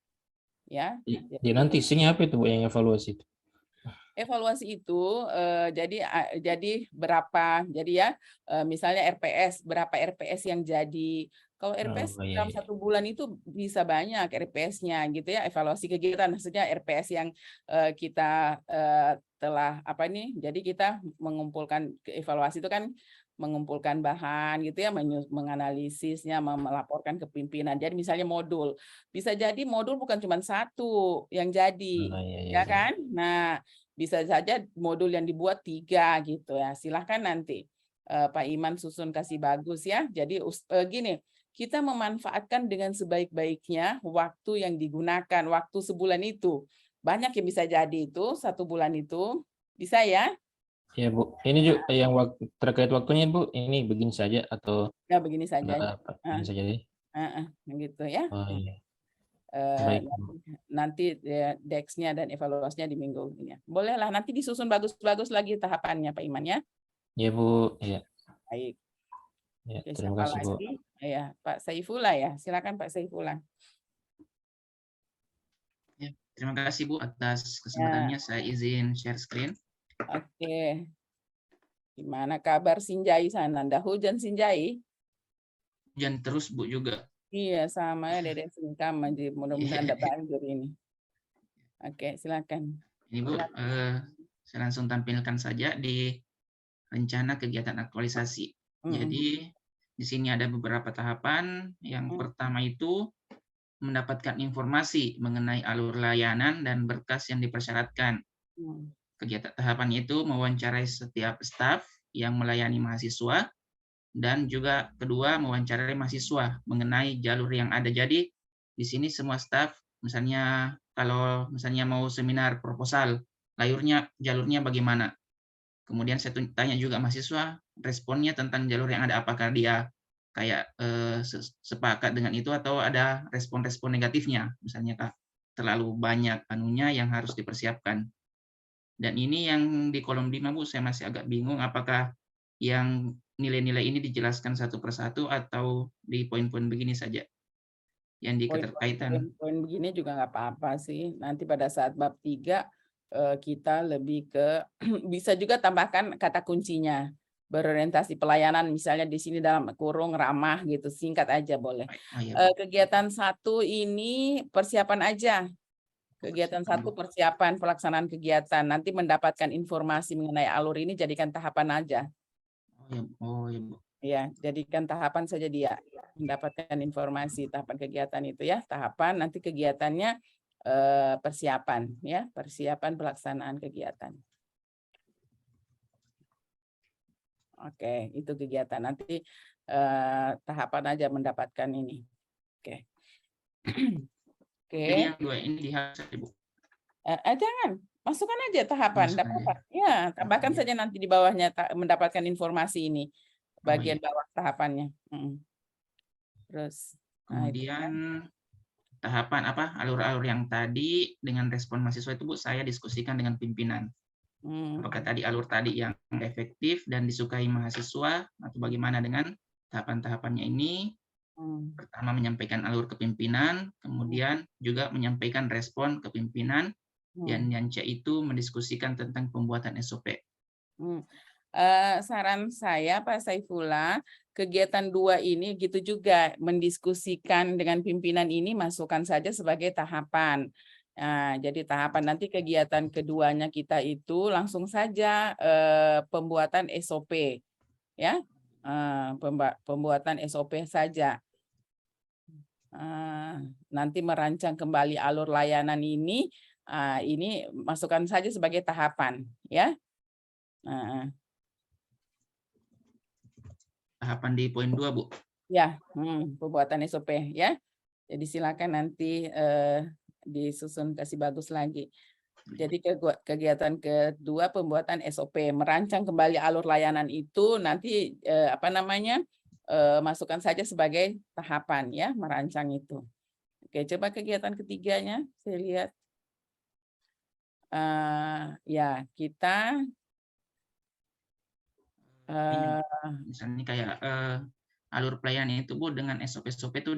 Ya. Jadi nanti isinya apa itu Bu yang evaluasi itu? Evaluasi itu jadi berapa, jadi ya misalnya RPS, berapa RPS yang jadi. Kalau RPS dalam 1 bulan itu bisa banyak RPS-nya gitu ya, evaluasi kegiatan, maksudnya RPS yang kita telah apa nih, jadi kita mengumpulkan evaluasi itu kan mengumpulkan bahan gitu ya, menganalisisnya, melaporkan ke pimpinan. Jadi misalnya modul, bisa jadi modul bukan cuma 1 yang jadi, ya kan? Nah, bisa saja modul yang dibuat 3 gitu ya. Silahkan nanti Pak Iman susun kasih bagus ya. Jadi gini, kita memanfaatkan dengan sebaik-baiknya waktu yang digunakan, waktu sebulan itu. Banyak yang bisa jadi itu 1 bulan itu. Bisa ya? Ya Bu, ini juga yang terkait waktunya Bu, ini begini saja atau ya begini saja. Begini saja deh. Gitu ya. Oh iya. Baik. Nanti DEX-nya dan evaluasinya di minggu ini. Bolehlah nanti disusun bagus-bagus lagi tahapannya Pak Iman ya. Ya Bu, ya. Baik. Ya, terima kasih Bu. Ya, Pak Saifullah ya. Silakan Pak Saifullah. Ya, terima kasih Bu atas kesempatannya. Saya izin share screen. Oke. Gimana kabar Sinjai sana? Ndak hujan Sinjai? Hujan terus Bu juga. Iya, sama ya Dede Singkam aja. Mudah-mudahan ada banjir ini. Oke, silakan. Ini Bu, saya langsung tampilkan saja di rencana kegiatan aktualisasi. Jadi di sini ada beberapa tahapan. Yang pertama itu mendapatkan informasi mengenai alur layanan dan berkas yang dipersyaratkan. kegiatan tahapan itu mewawancarai setiap staf yang melayani mahasiswa, dan juga kedua mewawancarai mahasiswa mengenai jalur yang ada. Jadi di sini semua staf, misalnya kalau misalnya mau seminar proposal, jalurnya bagaimana. Kemudian saya tanya juga mahasiswa responnya tentang jalur yang ada, apakah dia kayak sepakat dengan itu atau ada respon-respon negatifnya, misalnya Kak, terlalu banyak anunya yang harus dipersiapkan. Dan ini yang di kolom 5 Bu, saya masih agak bingung apakah yang nilai-nilai ini dijelaskan satu persatu atau di poin-poin begini saja yang di keterkaitan. Poin begini juga nggak apa-apa sih. Nanti pada saat bab 3 kita lebih ke bisa juga tambahkan kata kuncinya berorientasi pelayanan, misalnya di sini dalam kurung ramah gitu, singkat aja boleh. Oh, iya, Kegiatan 1 ini persiapan aja. Kegiatan 1 persiapan pelaksanaan kegiatan. Nanti mendapatkan informasi mengenai alur ini jadikan tahapan aja. Oh ya Bu. Ya, jadikan tahapan saja dia mendapatkan informasi tahapan kegiatan itu ya. Tahapan nanti kegiatannya persiapan ya, persiapan pelaksanaan kegiatan. Oke, itu kegiatan. Nanti tahapan aja mendapatkan ini. Oke. Oke. Jadi yang 2 ini dihapus Bu. Jangan, masukkan aja tahapan. Masukkan Dapat. Ya, tambahkan saja nanti di bawahnya mendapatkan informasi ini. Bagian bawah tahapannya. Terus kemudian tahapan alur-alur yang tadi dengan respon mahasiswa itu Bu, saya diskusikan dengan pimpinan. Apakah tadi alur tadi yang efektif dan disukai mahasiswa atau bagaimana dengan tahapan-tahapannya ini? Pertama menyampaikan alur ke pimpinan, kemudian juga menyampaikan respon ke pimpinan, dan yang C itu mendiskusikan tentang pembuatan SOP. Saran saya Pak Saifullah, kegiatan 2 ini gitu juga mendiskusikan dengan pimpinan ini, masukkan saja sebagai tahapan. Nah, jadi tahapan nanti kegiatan keduanya kita itu langsung saja pembuatan SOP, ya, pembuatan SOP saja. Nanti merancang kembali alur layanan ini masukkan saja sebagai tahapan, ya. Tahapan di poin 2, Bu. Ya, pembuatan SOP ya. Jadi silakan nanti disusun kasih bagus lagi. Jadi kegiatan kedua pembuatan SOP, merancang kembali alur layanan itu nanti masukkan saja sebagai tahapan ya, merancang itu. Oke, coba kegiatan ketiganya saya lihat. Ya, kita misalnya kayak alur pelayanan itu Bu dengan SOP itu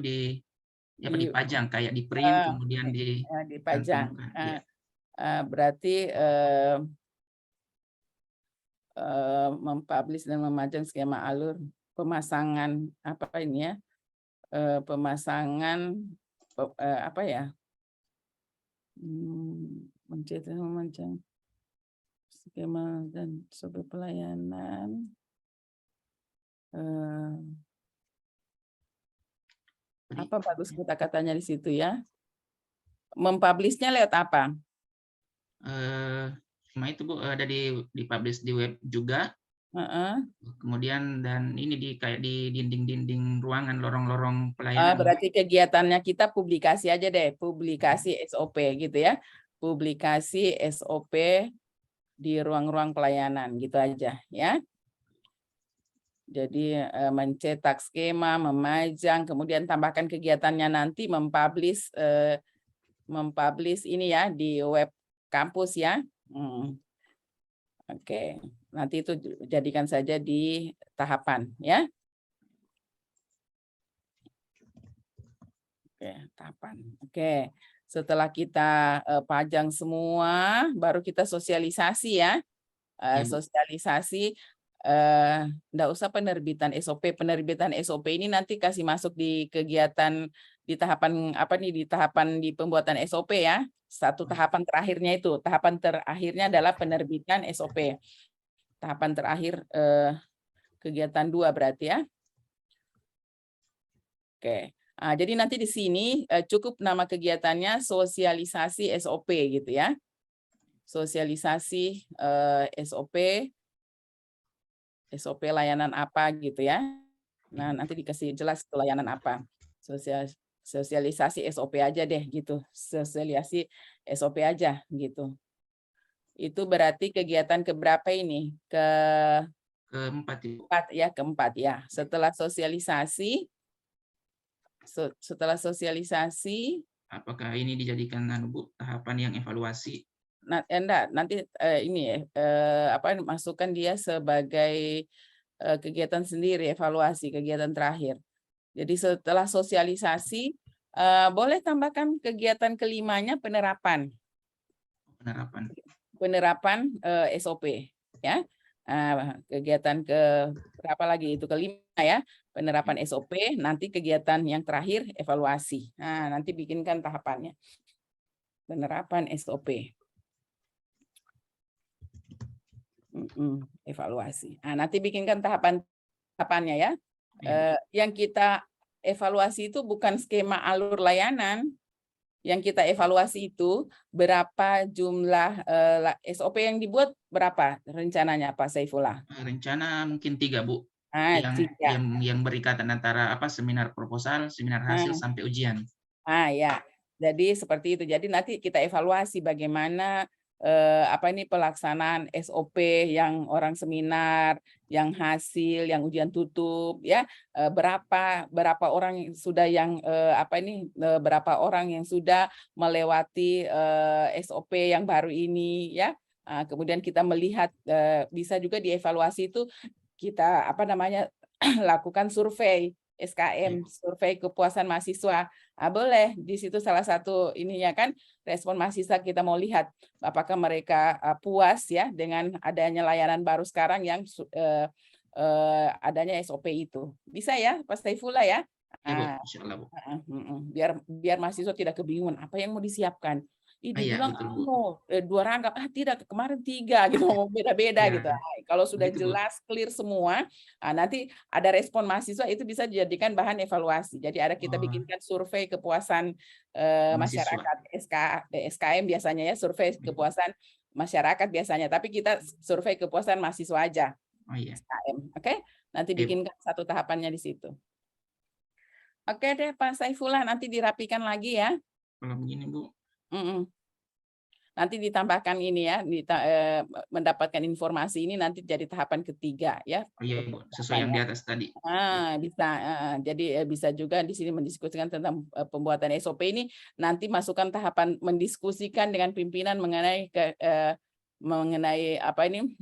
dipajang, kayak di print kemudian dipajang. Ya. Berarti mempublish dan memajang skema alur pemasangan pemasangan mencetak memajang skema dan SOP pelayanan. Apa bagus kata-katanya di situ ya? Mempublishnya lewat apa? Cuma itu Bu, ada dipublish di web juga. Kemudian dan ini kayak di dinding-dinding ruangan, lorong-lorong pelayanan. Berarti kegiatannya kita publikasi aja deh, publikasi SOP gitu ya. Publikasi SOP di ruang-ruang pelayanan gitu aja ya. Jadi mencetak skema, memajang, kemudian tambahkan kegiatannya nanti mempublish ini ya di web kampus ya. Oke, nanti itu jadikan saja di tahapan ya. Oke, tahapan. Oke, setelah kita pajang semua, baru kita sosialisasi ya. Sosialisasi. Enggak usah penerbitan SOP. Penerbitan SOP ini nanti kasih masuk di kegiatan di tahapan di tahapan di pembuatan SOP ya. Satu tahapan terakhirnya itu. Tahapan terakhirnya adalah penerbitan SOP. Tahapan terakhir kegiatan 2 berarti ya. Oke. Jadi nanti di sini cukup nama kegiatannya sosialisasi SOP gitu ya. sosialisasi SOP layanan apa gitu ya. Nah, nanti dikasih jelas itu layanan apa. Sosialisasi SOP aja deh gitu. Sosialisasi SOP aja gitu. Itu berarti kegiatan keberapa ini? Keempat, Ibu. Keempat ya. Setelah sosialisasi, Apakah ini dijadikan Bu, tahapan yang evaluasi? enggak, nanti ini masukkan dia sebagai kegiatan sendiri, evaluasi kegiatan terakhir. Jadi setelah sosialisasi, boleh tambahkan kegiatan kelimanya penerapan. Penerapan SOP ya. Kegiatan berapa lagi itu, kelima ya, penerapan SOP, nanti kegiatan yang terakhir evaluasi. Nah, nanti bikinkan tahapannya. Penerapan SOP. Evaluasi. Nah, nanti bikinkan tahapannya ya. Yang kita evaluasi itu bukan skema alur layanan. Yang kita evaluasi itu berapa jumlah SOP yang dibuat, berapa rencananya Pak Saifullah? Rencana mungkin 3, Bu. 3. Yang berikatan antara seminar proposal, seminar hasil sampai ujian. Ya. Jadi seperti itu. Jadi nanti kita evaluasi bagaimana pelaksanaan SOP yang orang seminar, yang hasil, yang ujian tutup ya. Berapa orang yang sudah berapa orang yang sudah melewati SOP yang baru ini ya. Kemudian kita melihat bisa juga dievaluasi itu kita lakukan survei SKM, survei kepuasan mahasiswa. Boleh di situ salah satu ininya kan respon mahasiswa, kita mau lihat apakah mereka puas ya dengan adanya layanan baru sekarang yang adanya SOP itu. Bisa ya Pak Saifullah ya? Ya, Bu, insyaallah, Bu. Biar mahasiswa tidak kebingungan apa yang mau disiapkan. Dibilang betul, 2 rangkap, tidak, kemarin 3 gitu, mau beda-beda gitu. Kalau sudah begitu, jelas, clear semua, nanti ada respon mahasiswa itu bisa dijadikan bahan evaluasi. Jadi kita bikinkan survei kepuasan masyarakat, SKM biasanya ya, survei kepuasan masyarakat biasanya, tapi kita survei kepuasan mahasiswa aja. SKM, oke? Nanti bikinkan satu tahapannya di situ. Oke deh Pak Saifullah, nanti dirapikan lagi ya. Kalau begini, Bu. Nanti ditambahkan ini ya, mendapatkan informasi ini nanti jadi tahapan ketiga ya. Bu, sesuai yang di atas tadi. Bisa. Jadi bisa juga di sini mendiskusikan tentang pembuatan SOP ini, nanti masukkan tahapan mendiskusikan dengan pimpinan mengenai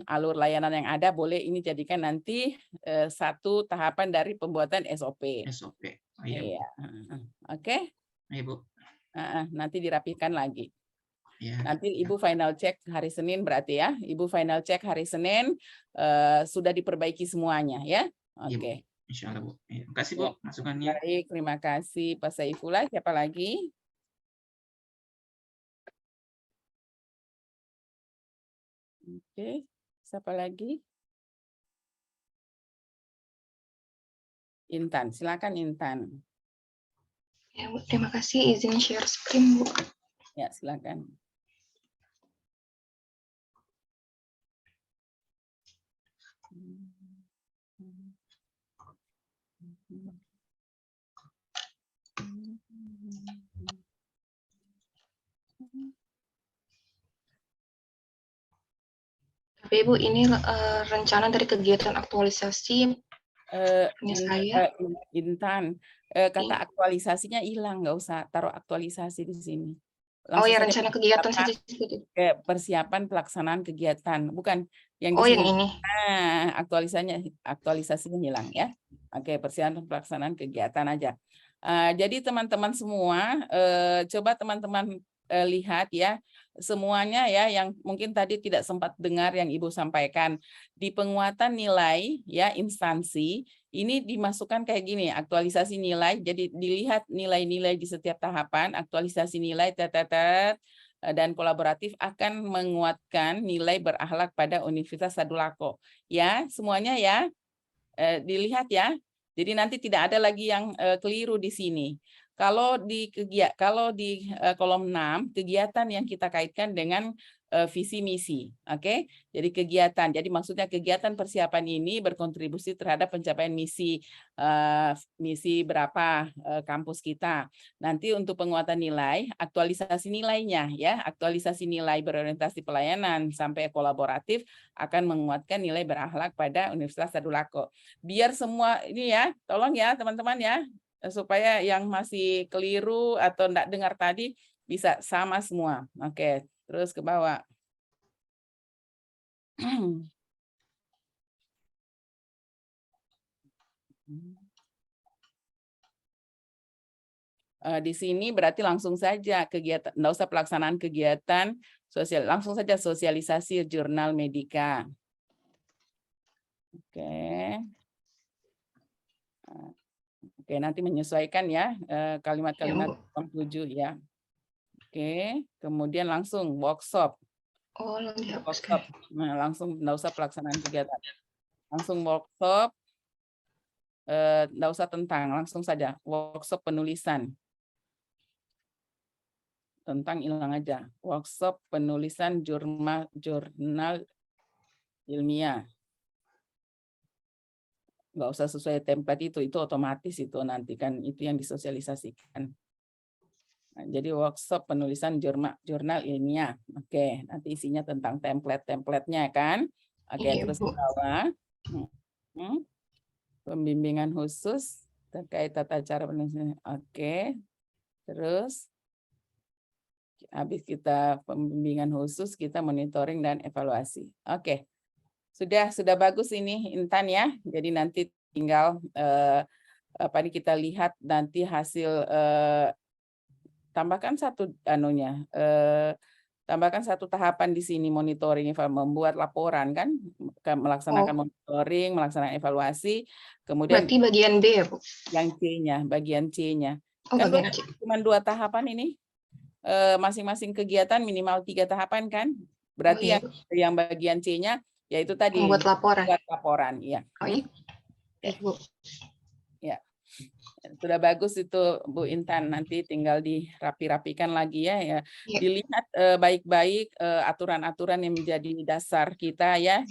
alur layanan yang ada, boleh ini jadikan nanti satu tahapan dari pembuatan SOP. Iya. Oke. Bu. Nanti dirapikan lagi. Ya. Nanti Ibu final check hari Senin berarti ya. Ibu final check hari Senin sudah diperbaiki semuanya ya. Oke. Insyaallah, Bu. Terima kasih, Bu, masukannya. Baik, terima kasih Pak Saifullah. Siapa lagi? Oke, siapa lagi? Intan, silakan Intan. Ya, Bu, terima kasih. Izin share screen, Bu. Ya, silakan. Tapi Ibu, ini rencana dari kegiatan aktualisasi saya. Intan, kata aktualisasinya hilang, nggak usah taruh aktualisasi di sini. Langsung rencana kegiatan saja. Persiapan pelaksanaan kegiatan, bukan yang di sini. Yang ini. Aktualisasinya hilang ya. Oke, persiapan pelaksanaan kegiatan aja. Jadi teman-teman semua, coba teman-teman lihat ya, semuanya ya yang mungkin tadi tidak sempat dengar yang Ibu sampaikan di penguatan nilai ya instansi ini dimasukkan kayak gini, aktualisasi nilai, jadi dilihat nilai-nilai di setiap tahapan, aktualisasi nilai dan kolaboratif akan menguatkan nilai berakhlak pada Universitas Sadulako ya, semuanya ya dilihat ya. Jadi nanti tidak ada lagi yang keliru di sini. Kalau di kolom 6, kegiatan yang kita kaitkan dengan visi misi. Oke, jadi kegiatan. Jadi maksudnya kegiatan persiapan ini berkontribusi terhadap pencapaian misi berapa kampus kita. Nanti untuk penguatan nilai, aktualisasi nilainya ya, aktualisasi nilai berorientasi pelayanan sampai kolaboratif akan menguatkan nilai berakhlak pada Universitas Tadulako. Biar semua ini ya, tolong ya teman-teman ya, supaya yang masih keliru atau enggak dengar tadi bisa sama semua. Oke, terus ke bawah. Di sini berarti langsung saja kegiatan, enggak usah pelaksanaan kegiatan sosial, langsung saja sosialisasi jurnal Medika. Oke. Oke, nanti menyesuaikan ya kalimat-kalimat 7 ya. Oke, kemudian langsung workshop. Oh, langsung dihapuskan. Workshop. Nah, langsung enggak usah pelaksanaan kegiatan. Langsung workshop, enggak usah tentang, langsung saja workshop penulisan. Tentang hilang aja. Workshop penulisan jurnal ilmiah. Nggak usah sesuai template itu otomatis itu nanti kan itu yang disosialisasikan. Nah, jadi workshop penulisan jurnal ilmiah. Oke, nanti isinya tentang template-templatenya kan. Oke, Iya, terus Bu. ke bawah. Pembimbingan khusus terkait tata cara penulisan. Oke. Terus habis kita pembimbingan khusus, kita monitoring dan evaluasi. Oke. Sudah bagus ini Intan ya. Jadi nanti tinggal apa ini kita lihat nanti hasil tambahkan satu tambahkan satu tahapan di sini monitoring, membuat laporan kan, melaksanakan monitoring, melaksanakan evaluasi, kemudian Berarti bagian B ya, Bu? yang C-nya, bagian C-nya. Oh, Kan bagian C. cuma 2 tahapan ini. Masing-masing kegiatan minimal 3 tahapan kan? Berarti yang bagian C-nya yaitu tadi membuat laporan. Buat laporan, iya. Oh iya. Bu. Ya. Sudah bagus itu Bu Intan, nanti tinggal dirapi-rapikan lagi ya. Dilihat baik-baik aturan-aturan yang menjadi dasar kita ya.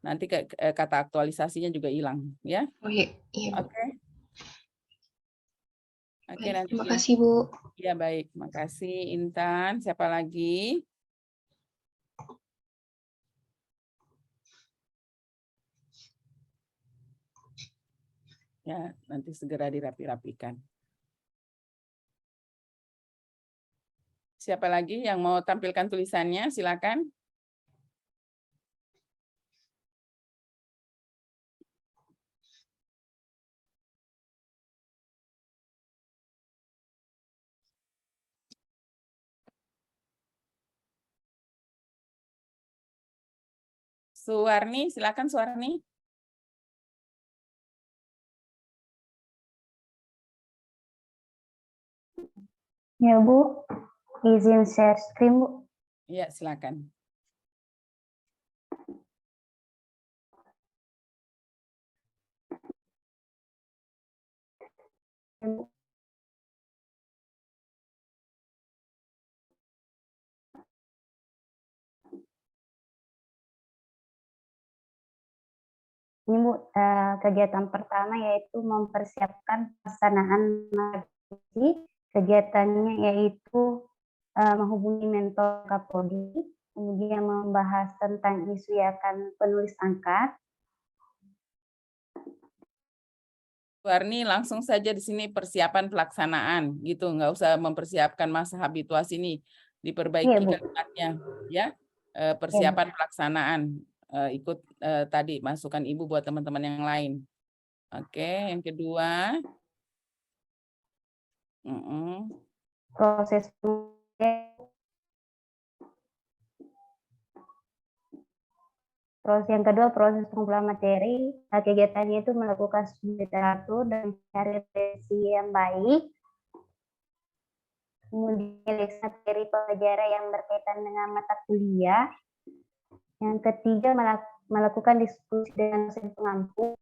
Nanti kata aktualisasinya juga hilang ya. Oh iya, Bu. Oke. Oke, Baik, nanti terima kasih, Bu. Ya baik, makasih Intan. Siapa lagi? Ya, nanti segera dirapi-rapikan. Siapa lagi yang mau tampilkan tulisannya? Silakan. Suwarni, silakan Suwarni. Ya Bu, izin share screen Bu. Iya, silakan. Ini Bu, kegiatan pertama yaitu mempersiapkan pelaksanaan magisi. Kegiatannya yaitu menghubungi mentor Kapolri, kemudian membahas tentang isu akan penulis angkat. Warni langsung saja di sini persiapan pelaksanaan gitu, nggak usah mempersiapkan masa habituasi ini, diperbaiki kalimatnya ya. Persiapan pelaksanaan ikut tadi masukan Ibu buat teman-teman yang lain. Oke, yang kedua proses yang kedua proses pengumpulan materi. Kegiatannya itu melakukan studi literatur dan mencari referensi yang baik. Kemudian materi pelajaran yang berkaitan dengan mata kuliah. Yang ketiga melakukan diskusi dengan dosen pengampu.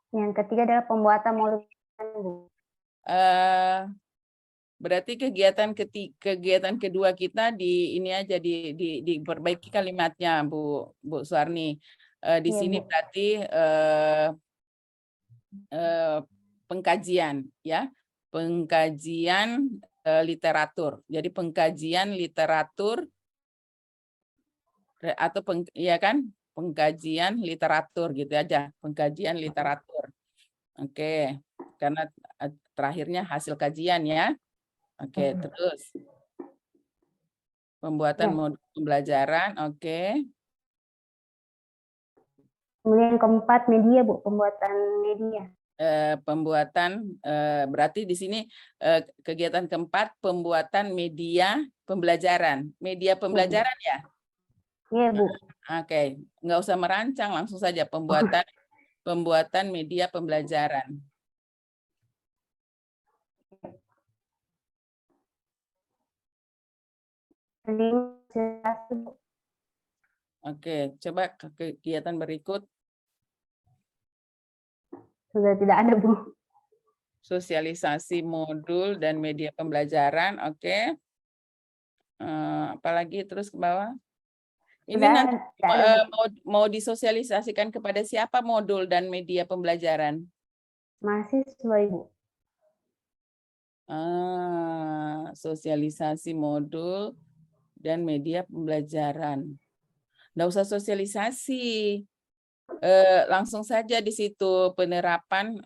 Yang ketiga adalah pembuatan modul. Berarti kegiatan kedua kita ini aja diperbaiki kalimatnya, Bu Suarni. Di Iya, sini Bu. berarti pengkajian, ya, pengkajian literatur. Jadi pengkajian literatur atau ya kan, pengkajian literatur gitu aja, pengkajian literatur. Oke, karena terakhirnya hasil kajian ya. Oke, terus pembuatan Ya. modul pembelajaran, oke. Kemudian yang keempat media, Bu, pembuatan media. Berarti di sini kegiatan keempat pembuatan media pembelajaran. Media pembelajaran ya? Iya, Bu. Oke, nggak usah merancang, langsung saja pembuatan media pembelajaran. Oke, coba kegiatan berikut. Sudah tidak ada, Bu. Sosialisasi modul dan media pembelajaran, oke. Apalagi terus ke bawah. Ini nanti mau disosialisasikan kepada siapa modul dan media pembelajaran? Mahasiswa, Ibu. Sosialisasi modul dan media pembelajaran. Nggak usah sosialisasi, langsung saja di situ penerapan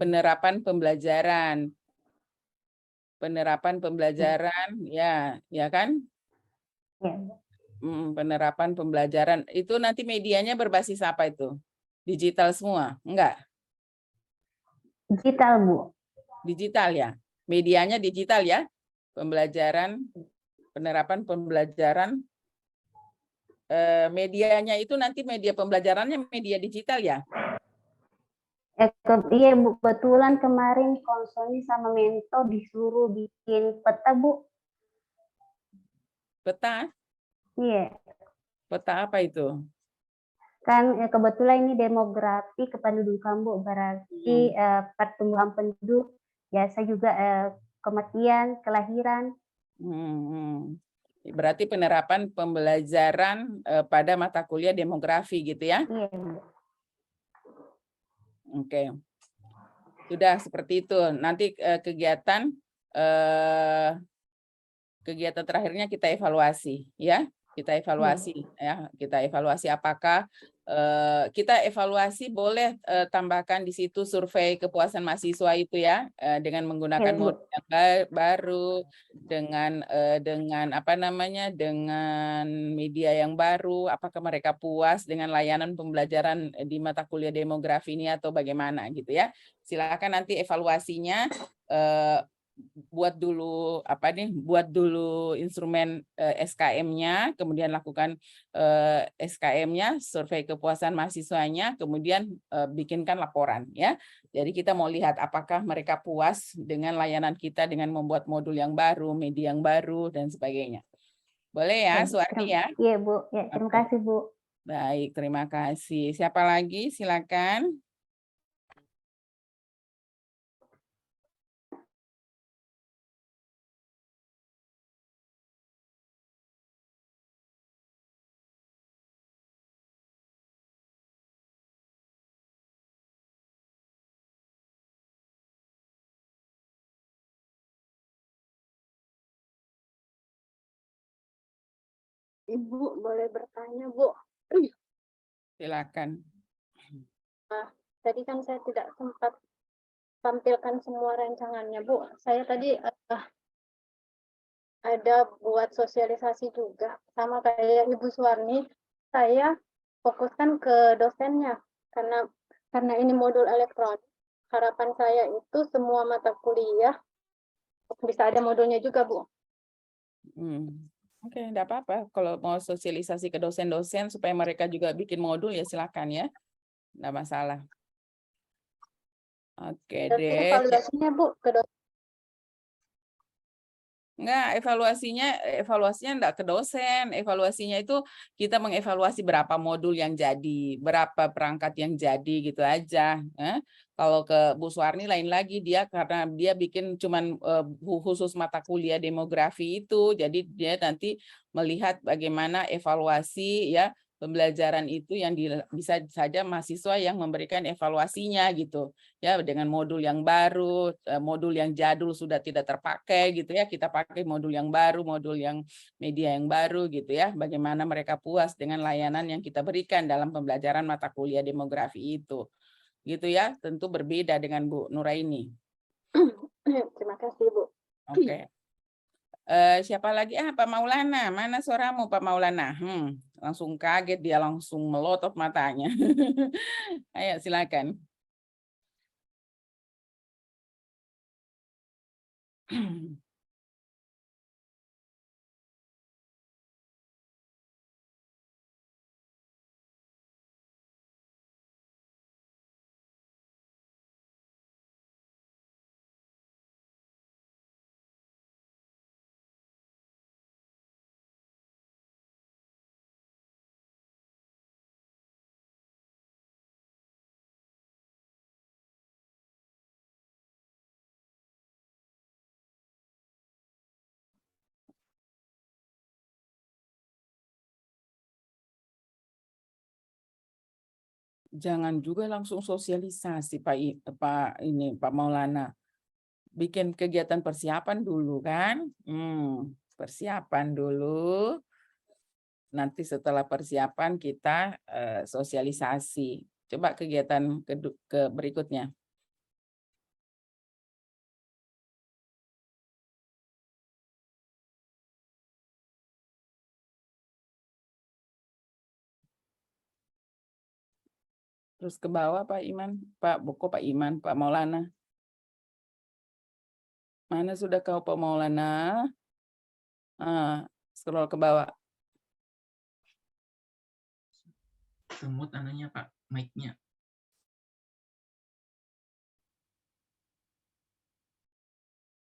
penerapan pembelajaran, ya kan? Ya. Penerapan pembelajaran itu nanti medianya berbasis apa itu? Digital semua? Enggak? Digital, Bu. Digital ya? Medianya digital ya? Penerapan pembelajaran, medianya itu nanti media pembelajarannya media digital ya? Iya, Bu. Kebetulan kemarin Konsoni sama Mento disuruh bikin peta, Bu. Peta? Iya. Peta apa itu? Kan kebetulan ini demografi kependudukan, Bu. Berarti pertumbuhan penduduk, biasa juga kematian, kelahiran. Berarti penerapan pembelajaran pada mata kuliah demografi gitu ya? Iya, Bu. Oke. Sudah seperti itu. Nanti kegiatan terakhirnya kita evaluasi ya. Kita evaluasi apakah kita evaluasi boleh tambahkan di situ survei kepuasan mahasiswa itu ya, dengan menggunakan modul yang baru, dengan dengan media yang baru, apakah mereka puas dengan layanan pembelajaran di mata kuliah demografi ini atau bagaimana gitu ya. Silakan nanti evaluasinya, buat dulu instrumen SKM-nya, kemudian lakukan SKM-nya, survei kepuasan mahasiswanya, kemudian bikinkan laporan ya. Jadi kita mau lihat apakah mereka puas dengan layanan kita dengan membuat modul yang baru, media yang baru dan sebagainya. Boleh ya, Suarni ya? Iya, Bu. Ya, terima kasih, Bu. Baik, terima kasih. Siapa lagi? Silakan. Ibu boleh bertanya, Bu? Silakan. Tadi kan saya tidak sempat tampilkan semua rancangannya, Bu. Saya tadi ada buat sosialisasi juga sama kayak Ibu Suarni. Saya fokuskan ke dosennya karena ini modul elektronik. Harapan saya itu semua mata kuliah bisa ada modulnya juga, Bu. Oke, enggak apa-apa. Kalau mau sosialisasi ke dosen-dosen supaya mereka juga bikin modul ya silakan ya. Enggak masalah. Oke deh. Evaluasinya, Bu, ke dosen. Enggak, evaluasinya enggak ke dosen. Evaluasinya itu kita mengevaluasi berapa modul yang jadi, berapa perangkat yang jadi gitu aja. Kalau ke Bu Suwarni lain lagi, dia karena dia bikin cuman khusus mata kuliah demografi itu, jadi dia nanti melihat bagaimana evaluasi ya pembelajaran itu yang bisa saja mahasiswa yang memberikan evaluasinya gitu ya, dengan modul yang baru, modul yang jadul sudah tidak terpakai gitu ya, kita pakai modul yang baru, modul yang media yang baru gitu ya, bagaimana mereka puas dengan layanan yang kita berikan dalam pembelajaran mata kuliah demografi itu gitu ya, tentu berbeda dengan Bu Nuraini. Terima kasih Bu. Oke. Siapa lagi? Pak Maulana. Mana suaramu Pak Maulana? Langsung kaget dia, langsung melotot matanya. Ayo silakan. Jangan juga langsung sosialisasi Pak Maulana. Bikin kegiatan persiapan dulu kan. Persiapan dulu. Nanti setelah persiapan kita sosialisasi. Coba kegiatan ke berikutnya. Terus ke bawah Pak Iman, Pak Iman, Pak Maulana. Mana sudah kau Pak Maulana? Scroll ke bawah. Semut anunya Pak, mic-nya.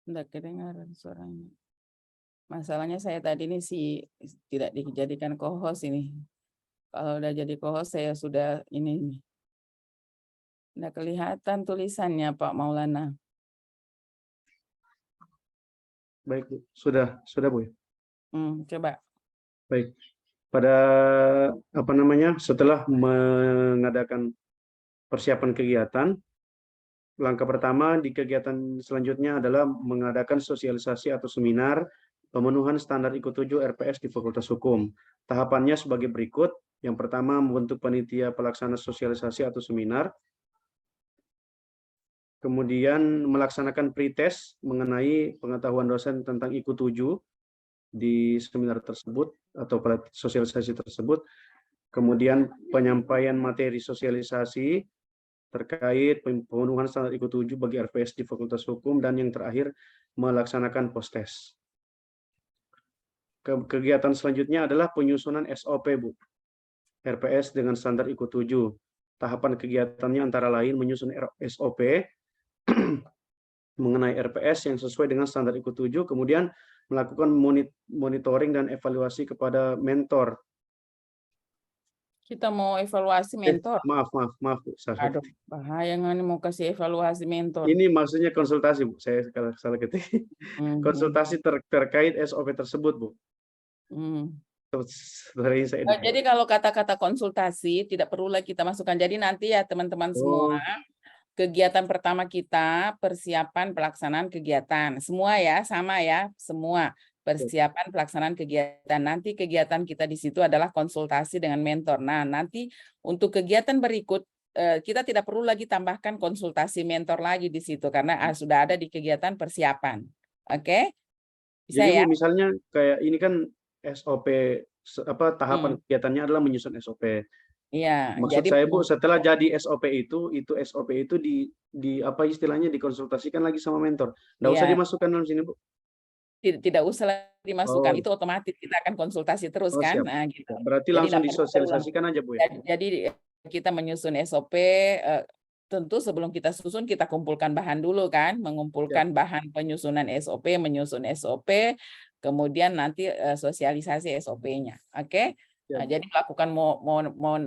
Enggak kedengaran suaranya. Masalahnya saya tadi ini tidak dijadikan co-host ini. Kalau udah jadi co-host saya sudah ini. Nggak kelihatan tulisannya Pak Maulana. Baik, Bu. Sudah Bu ya? Coba. Baik. Pada setelah mengadakan persiapan kegiatan, langkah pertama di kegiatan selanjutnya adalah mengadakan sosialisasi atau seminar pemenuhan standar IQ 7 RPS di Fakultas Hukum. Tahapannya sebagai berikut. Yang pertama, membentuk panitia pelaksana sosialisasi atau seminar. Kemudian melaksanakan pretest mengenai pengetahuan dosen tentang IQ 7 di seminar tersebut atau sosialisasi tersebut. Kemudian penyampaian materi sosialisasi terkait pemenuhan standar IQ 7 bagi RPS di Fakultas Hukum, dan yang terakhir melaksanakan post-test. Kegiatan selanjutnya adalah penyusunan SOP, Bu. RPS dengan standar IQ 7. Tahapan kegiatannya antara lain menyusun SOP mengenai RPS yang sesuai dengan standar IQ 7, kemudian melakukan monitoring dan evaluasi kepada mentor. Kita mau evaluasi mentor. Maaf, Bu. Aduh, bahaya nggak mau kasih evaluasi mentor. Ini maksudnya konsultasi, Bu. Saya salah ketik. Konsultasi terkait SOP tersebut, Bu. Jadi kalau kata-kata konsultasi tidak perlu lagi kita masukkan. Jadi nanti ya teman-teman semua, kegiatan pertama kita persiapan pelaksanaan kegiatan. Semua ya, sama ya, semua. Persiapan pelaksanaan kegiatan. Nanti kegiatan kita di situ adalah konsultasi dengan mentor. Nah, nanti untuk kegiatan berikut kita tidak perlu lagi tambahkan konsultasi mentor lagi di situ karena sudah ada di kegiatan persiapan. Oke? Bisa jadi, ya? Bu, misalnya kayak ini kan SOP tahapan kegiatannya adalah menyusun SOP. Iya, Maksud jadi saya, Bu, setelah jadi SOP itu SOP itu di apa istilahnya dikonsultasikan lagi sama mentor. Nggak usah dimasukkan dalam sini, Bu. Tidak usah dimasukkan, itu otomatis kita akan konsultasi terus kan. Siap. Nah, gitu. Berarti Jadi langsung disosialisasikan aja, Bu ya. Jadi kita menyusun SOP tentu sebelum kita susun kita kumpulkan bahan dulu kan, mengumpulkan bahan penyusunan SOP, menyusun SOP, kemudian nanti sosialisasi SOP-nya. Oke? Nah, jadi melakukan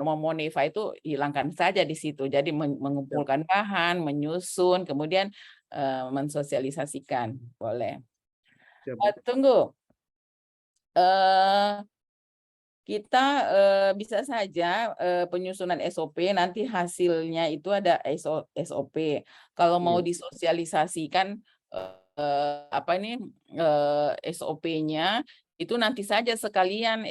modify itu hilangkan saja di situ. Jadi mengumpulkan bahan, menyusun, kemudian mensosialisasikan. Boleh. Tunggu. Kita bisa saja penyusunan SOP nanti hasilnya itu ada SOP. Kalau mau disosialisasikan SOP-nya itu nanti saja sekalian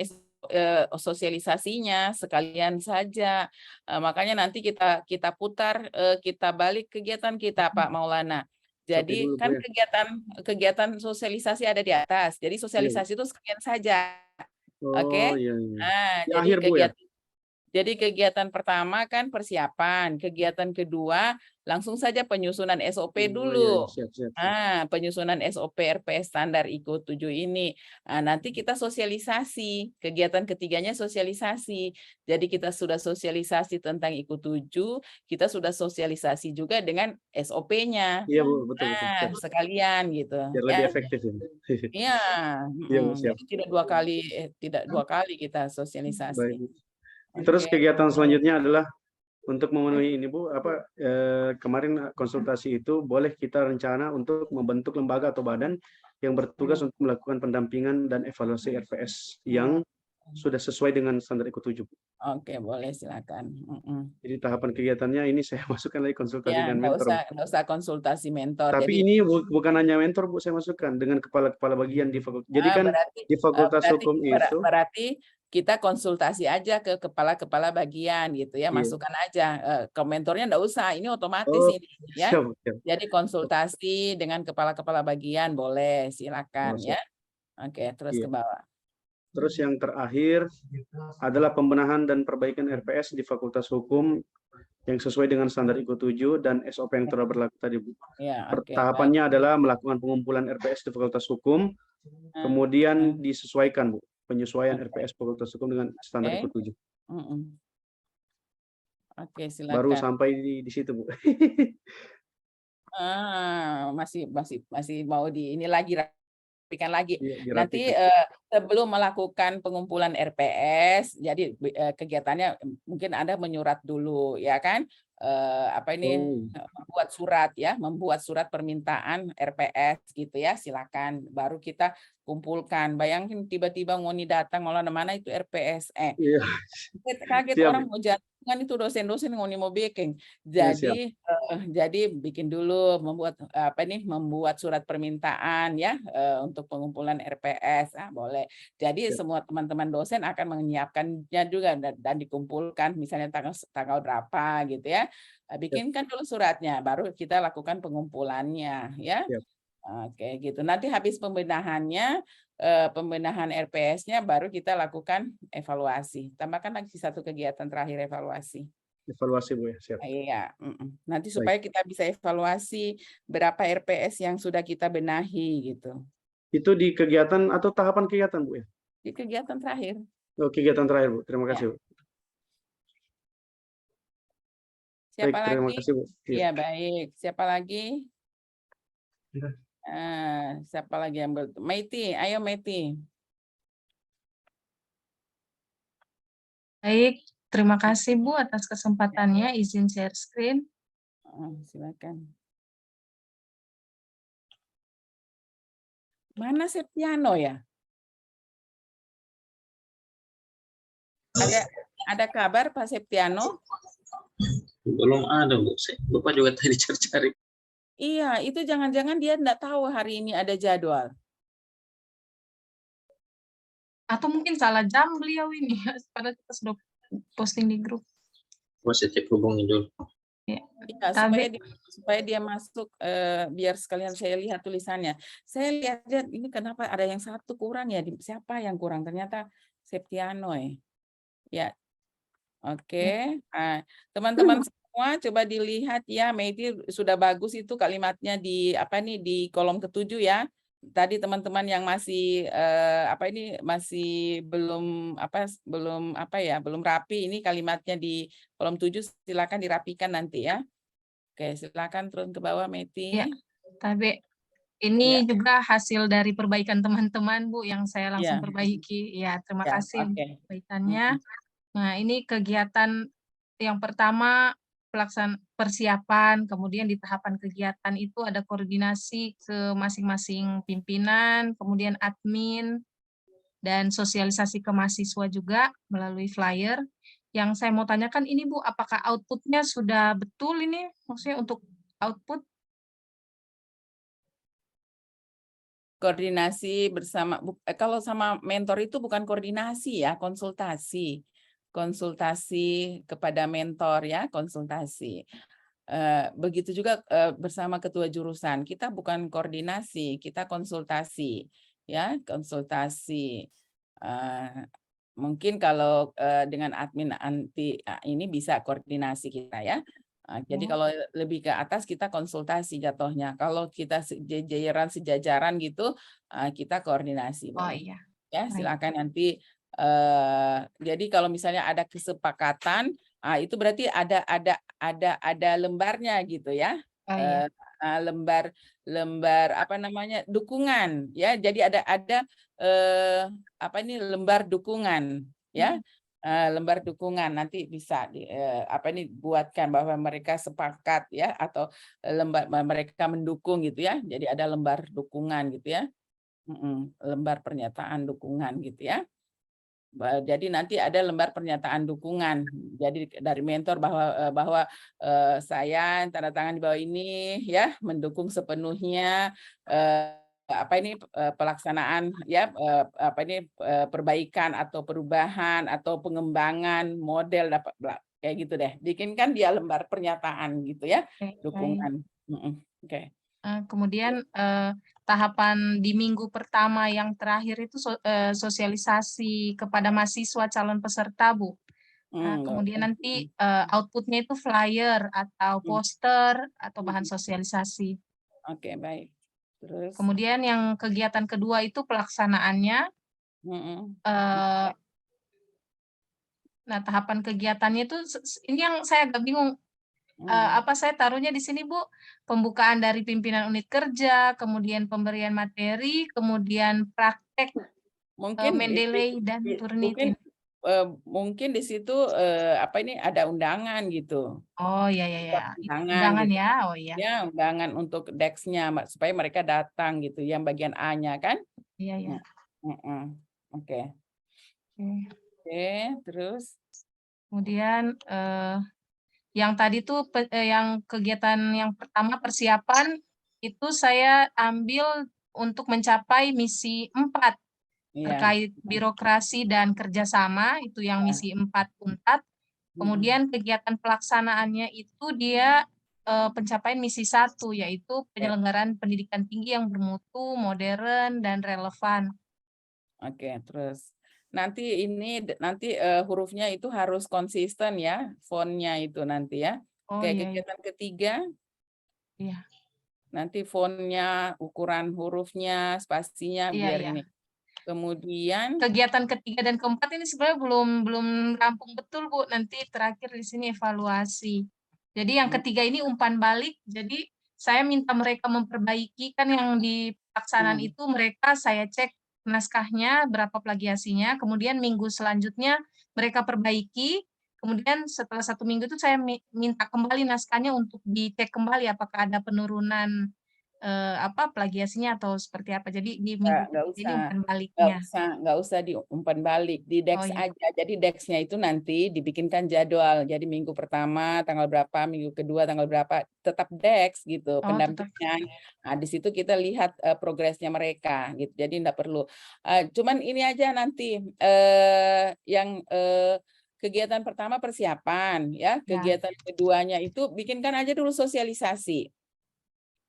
sosialisasinya sekalian saja. Makanya nanti kita putar, kita balik kegiatan kita, Pak Maulana. Jadi kan kegiatan sosialisasi ada di atas. Jadi sosialisasi itu sekalian saja. Oke. Nah, jadi kegiatan pertama kan persiapan, kegiatan kedua langsung saja penyusunan SOP dulu. Nah, penyusunan SOP RPS standar IKO 7 ini. Nah, nanti kita sosialisasi, kegiatan ketiganya sosialisasi. Jadi kita sudah sosialisasi tentang IKO 7, kita sudah sosialisasi juga dengan SOP-nya. Iya, Bu, betul. Sekalian gitu. Biar lebih efektif. Iya. Siap. Jadi tidak dua kali kita sosialisasi. Baik. Terus kegiatan selanjutnya adalah untuk memenuhi ini, Bu, kemarin konsultasi itu boleh kita rencana untuk membentuk lembaga atau badan yang bertugas untuk melakukan pendampingan dan evaluasi RPS yang sudah sesuai dengan standar IKO 7. Oke, boleh, silakan. Jadi tahapan kegiatannya ini saya masukkan lagi konsultasi dengan mentor. Nggak usah konsultasi mentor. Tapi ini bukan hanya mentor, Bu, saya masukkan dengan kepala-kepala bagian di fakultas. Jadi kan di Fakultas Hukum itu berarti kita konsultasi aja ke kepala-kepala bagian gitu ya, masukkan aja. Ke mentornya nggak usah, ini otomatis ini ya. Siap. Jadi konsultasi dengan kepala-kepala bagian boleh, silakan ya. Oke, terus ke bawah. Terus yang terakhir adalah pembenahan dan perbaikan RPS di Fakultas Hukum yang sesuai dengan standar IKO 7 dan SOP yang telah berlaku tadi, Bu. Tahapannya adalah melakukan pengumpulan RPS di Fakultas Hukum, kemudian disesuaikan, Bu, penyesuaian RPS Fakultas Hukum dengan standar IKO 7. Oke, silakan. Baru sampai di situ, Bu. Masih mau ini lagi. Nanti sebelum melakukan pengumpulan RPS, jadi kegiatannya mungkin Anda menyurat dulu, ya kan? Membuat surat permintaan RPS gitu ya, silakan. Baru kita kumpulkan. Bayangin tiba-tiba ngoni datang, malah mana itu RPS. Kaget orang mau jatuh kan, itu dosen-dosen ngoni mau bikin. Jadi bikin dulu, membuat surat permintaan ya untuk pengumpulan RPS. Boleh. Jadi semua teman-teman dosen akan menyiapkannya juga dan dikumpulkan misalnya tanggal berapa gitu ya. Bikinkan dulu suratnya, baru kita lakukan pengumpulannya ya. Oke, gitu. Nanti habis pembenahannya, pembenahan RPS-nya, baru kita lakukan evaluasi. Tambahkan lagi satu kegiatan terakhir, evaluasi. Evaluasi, Bu, ya, siap. Iya. Nanti supaya kita bisa evaluasi berapa RPS yang sudah kita benahi gitu. Itu di kegiatan atau tahapan kegiatan, Bu, ya? Di kegiatan terakhir. Oh, kegiatan terakhir, Bu. Terima kasih, Bu. Siapa lagi? Terima kasih, Bu. Iya, baik. Siapa lagi? Siapa lagi yang Maiti, ayo Maiti. Baik, terima kasih Bu atas kesempatannya. Izin share screen. Silakan. Mana Septiano ya? Ada kabar Pak Septiano? Belum ada, Bu. Bapak juga tadi cari-cari. Iya, itu jangan-jangan dia enggak tahu hari ini ada jadwal. Atau mungkin salah jam beliau ini, padahal kita sudah posting di grup. Positif hubungi dulu. Ya, supaya dia masuk, biar sekalian saya lihat tulisannya. Saya lihat ini kenapa ada yang satu kurang ya? Siapa yang kurang? Ternyata Septiano ya. Oke. Nah, teman-teman semua coba dilihat ya, Maiti sudah bagus itu kalimatnya di di kolom ke-7 ya. Tadi teman-teman yang masih masih belum belum rapi, ini kalimatnya di kolom 7 silakan dirapikan nanti ya. Oke, silakan turun ke bawah, Meti. Ya, tapi ini Ya. juga hasil dari perbaikan teman-teman, Bu, yang saya langsung Ya. perbaiki. Ya, terima Ya, kasih oke. untuk perbaikannya. Nah, ini kegiatan yang pertama persiapan, kemudian di tahapan kegiatan itu ada koordinasi ke masing-masing pimpinan, kemudian admin, dan sosialisasi ke mahasiswa juga melalui flyer. Yang saya mau tanyakan ini, Bu, apakah output-nya sudah betul ini? Maksudnya untuk output? Koordinasi bersama, kalau sama mentor itu bukan koordinasi ya, konsultasi. Konsultasi kepada mentor ya, konsultasi. Begitu juga bersama ketua jurusan. Kita bukan koordinasi, kita konsultasi ya, konsultasi. Mungkin kalau dengan admin anti ini bisa koordinasi kita ya. Jadi kalau lebih ke atas kita konsultasi jatuhnya. Kalau kita sejajaran gitu kita koordinasi. Oh iya. Ya, Baik. silakan nanti. Jadi kalau misalnya ada kesepakatan, itu berarti ada lembarnya gitu ya. Oh iya. Lembar apa namanya, dukungan ya. Jadi ada apa ini, lembar dukungan ya. Lembar dukungan nanti bisa apa ini buatkan bahwa mereka sepakat ya, atau lembar mereka mendukung gitu ya. Jadi ada lembar dukungan gitu ya. Lembar pernyataan dukungan gitu ya. Jadi nanti ada lembar pernyataan dukungan. Jadi dari mentor bahwa saya tanda tangan di bawah ini ya, mendukung sepenuhnya apa ini pelaksanaan ya, apa ini perbaikan atau perubahan atau pengembangan model kayak gitu deh. Bikinkan dia lembar pernyataan gitu ya, dukungan. Oke. Kemudian tahapan di minggu pertama yang terakhir itu sosialisasi kepada mahasiswa calon peserta, Bu. Nah, kemudian nanti outputnya itu flyer atau poster atau bahan sosialisasi. Oke, baik. Terus? Kemudian yang kegiatan kedua itu pelaksanaannya. Nah, tahapan kegiatannya itu ini yang saya agak bingung. Apa saya taruhnya di sini, Bu? Pembukaan dari pimpinan unit kerja, kemudian pemberian materi, kemudian praktek Mendeley dan Turnitin. Mungkin di situ apa ini ada undangan gitu. Oh iya ya. Undangan gitu. Ya. Oh iya. Ya, undangan untuk DEX-nya supaya mereka datang gitu, yang bagian A-nya kan? Iya ya. Oke. Oke, terus kemudian yang tadi tuh yang kegiatan yang pertama persiapan itu saya ambil untuk mencapai misi 4 terkait birokrasi dan kerjasama, itu yang misi 4 UNTAD. Kemudian kegiatan pelaksanaannya itu dia pencapaian misi 1, yaitu penyelenggaraan pendidikan tinggi yang bermutu, modern, dan relevan. Oke, terus nanti hurufnya itu harus konsisten ya, fontnya itu nanti ya. Oke, kegiatan ketiga. Iya. Nanti fontnya, ukuran hurufnya, spasinya biar ini. Kemudian kegiatan ketiga dan keempat ini sebenarnya belum rampung betul, Bu. Nanti terakhir di sini evaluasi. Jadi yang ketiga ini umpan balik. Jadi saya minta mereka memperbaiki, kan yang di pelaksanaan itu mereka saya cek naskahnya berapa plagiasinya, kemudian minggu selanjutnya mereka perbaiki, kemudian setelah 1 minggu itu saya minta kembali naskahnya untuk dicek kembali apakah ada penurunan plagiasinya atau seperti apa. Jadi di minggu ini umpan baliknya. Nggak usah diumpan balik, di DEX aja. Jadi DEX-nya itu nanti dibikinkan jadwal. Jadi minggu pertama tanggal berapa, minggu kedua tanggal berapa, tetap DEX gitu pendampingan. Nah, di situ kita lihat progresnya mereka gitu. Jadi enggak perlu. Cuman ini aja nanti yang kegiatan pertama persiapan ya, kegiatan keduanya itu bikinkan aja dulu sosialisasi.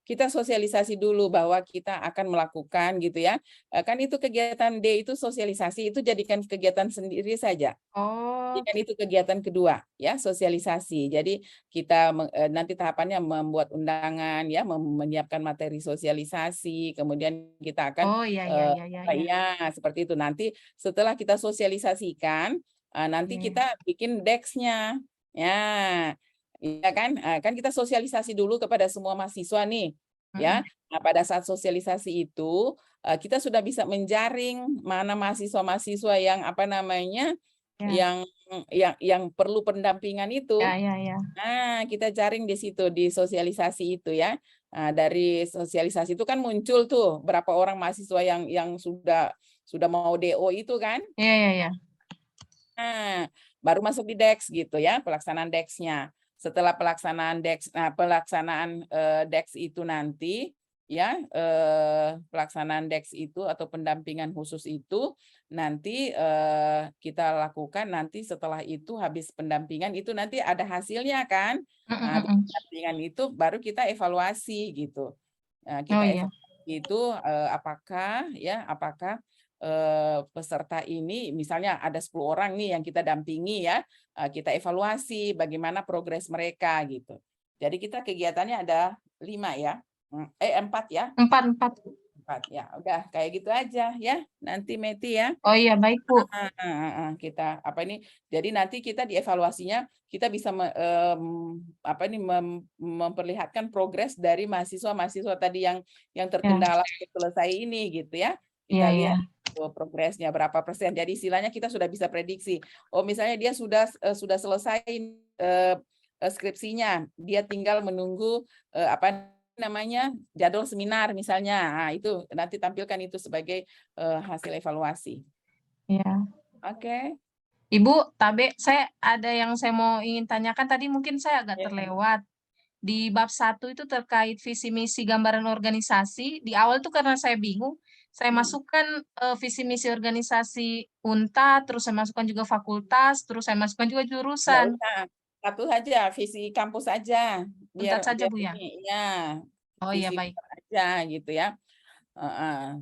Kita sosialisasi dulu bahwa kita akan melakukan gitu ya. Kan itu kegiatan D itu sosialisasi, itu jadikan kegiatan sendiri saja. Jadikan itu kegiatan kedua ya, sosialisasi. Jadi kita nanti tahapannya membuat undangan ya, menyiapkan materi sosialisasi, kemudian kita akan seperti itu. Nanti setelah kita sosialisasikan, nanti kita bikin DEX-nya. Ya. Ya kan? Kan kita sosialisasi dulu kepada semua mahasiswa nih, ya. Nah, pada saat sosialisasi itu kita sudah bisa menjaring mana mahasiswa-mahasiswa yang apa namanya, Ya. yang perlu pendampingan itu. Ya. Nah, kita jaring di situ di sosialisasi itu ya. Nah, dari sosialisasi itu kan muncul tuh berapa orang mahasiswa yang sudah mau DO itu kan. Ya. Nah, baru masuk di DEX gitu ya, pelaksanaan DEX-nya. Setelah pelaksanaan DEX, DEX itu nanti ya, pelaksanaan DEX itu atau pendampingan khusus itu nanti kita lakukan nanti setelah itu habis pendampingan itu nanti ada hasilnya kan. Nah, habis pendampingan itu baru kita evaluasi gitu. Nah, kita evaluasi itu apakah peserta ini misalnya ada 10 orang nih yang kita dampingi ya, kita evaluasi bagaimana progres mereka gitu. Jadi kita kegiatannya ada 5 ya, 4 ya. 4 ya, udah kayak gitu aja ya. Nanti Meti ya. Oh iya, baik Bu. Kita jadi nanti kita dievaluasinya kita bisa memperlihatkan progres dari mahasiswa tadi yang terkendala selesai ini gitu ya. Kita lihat progresnya berapa persen. Jadi istilahnya kita sudah bisa prediksi. Oh, misalnya dia sudah selesai skripsinya, dia tinggal menunggu jadwal seminar misalnya. Nah, itu nanti tampilkan itu sebagai hasil evaluasi. Ya. Oke. Ibu Tabe, saya ada yang saya mau ingin tanyakan tadi mungkin saya agak terlewat. Di bab 1 itu terkait visi misi gambaran organisasi, di awal tuh karena saya bingung, saya masukkan visi misi organisasi UNTA, terus saya masukkan juga fakultas, terus saya masukkan juga jurusan. Satu saja, visi kampus aja. Biar saja Bu ya. Ya. Oh iya, baik. Aja gitu ya.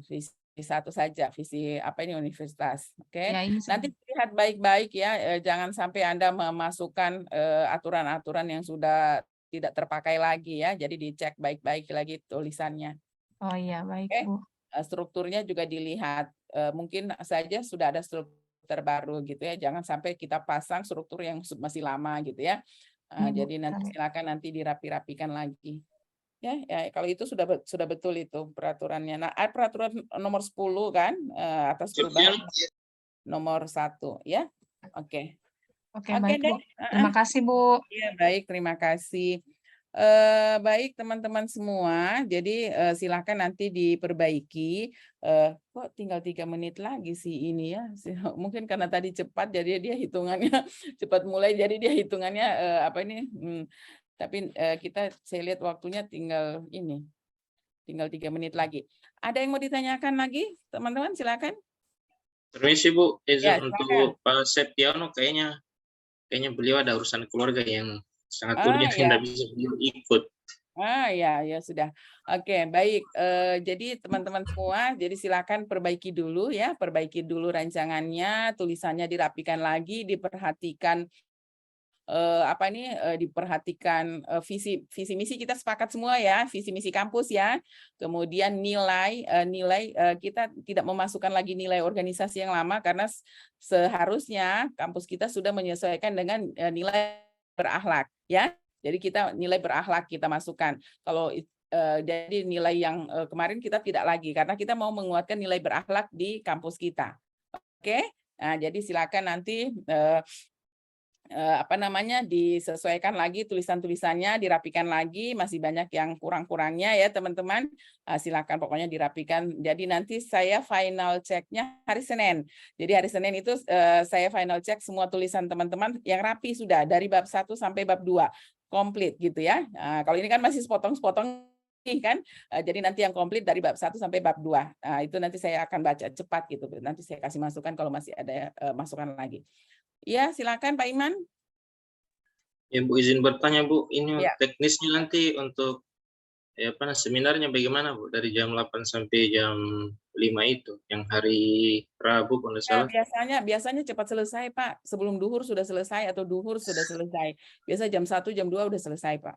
Visi satu saja, visi universitas. Oke. Ya, nanti lihat baik-baik ya, jangan sampai Anda memasukkan aturan-aturan yang sudah tidak terpakai lagi ya. Jadi dicek baik-baik lagi tulisannya. Oh iya, baik Bu. Strukturnya juga dilihat. Mungkin saja sudah ada struktur terbaru gitu ya. Jangan sampai kita pasang struktur yang masih lama gitu ya. Jadi nanti silakan nanti dirapi-rapikan lagi. Ya, kalau itu sudah betul itu peraturannya. Nah, peraturan nomor 10 kan atas perubahan nomor 1 ya. Oke. Oke, baik Bu. Terima kasih Bu. Iya, baik, terima kasih. Baik teman-teman semua, jadi silakan nanti diperbaiki. Kok tinggal 3 menit lagi sih ini ya. Mungkin karena tadi cepat jadi dia hitungannya cepat mulai jadi dia hitungannya tapi saya lihat waktunya tinggal 3 menit lagi. Ada yang mau ditanyakan lagi teman-teman, silakan. Permisi Bu, izin untuk Pak Septiano kayaknya beliau ada urusan keluarga yang sangat urgent tidak bisa beliau ikut. Ya sudah. Oke, baik. Jadi teman-teman semua, jadi silakan perbaiki dulu ya, perbaiki dulu rancangannya, tulisannya dirapikan lagi, diperhatikan diperhatikan visi misi kita sepakat semua ya, visi misi kampus ya. Kemudian nilai kita tidak memasukkan lagi nilai organisasi yang lama karena seharusnya kampus kita sudah menyesuaikan dengan nilai berakhlak ya. Jadi kita nilai berakhlak kita masukkan. Kalau jadi nilai yang kemarin kita tidak lagi karena kita mau menguatkan nilai berakhlak di kampus kita. Oke. Nah, jadi silakan nanti disesuaikan lagi tulisan-tulisannya, dirapikan lagi, masih banyak yang kurang-kurangnya ya teman-teman. Silakan pokoknya dirapikan. Jadi nanti saya final check-nya hari Senin. Jadi hari Senin itu saya final check semua tulisan teman-teman yang rapi sudah dari bab 1 sampai bab 2 komplit gitu ya. Kalau ini kan masih sepotong-sepotong kan. Jadi nanti yang komplit dari bab 1 sampai bab 2. Itu nanti saya akan baca cepat gitu. Nanti saya kasih masukan kalau masih ada masukan lagi. Ya, silakan Pak Iman. Ya Bu, izin bertanya Bu, ini teknisnya nanti untuk seminarnya bagaimana Bu? Dari jam 8 sampai jam 5 itu, yang hari Rabu kalau salah. Biasanya cepat selesai Pak, sebelum duhur sudah selesai atau duhur sudah selesai. Biasa jam 1, jam 2 udah selesai Pak.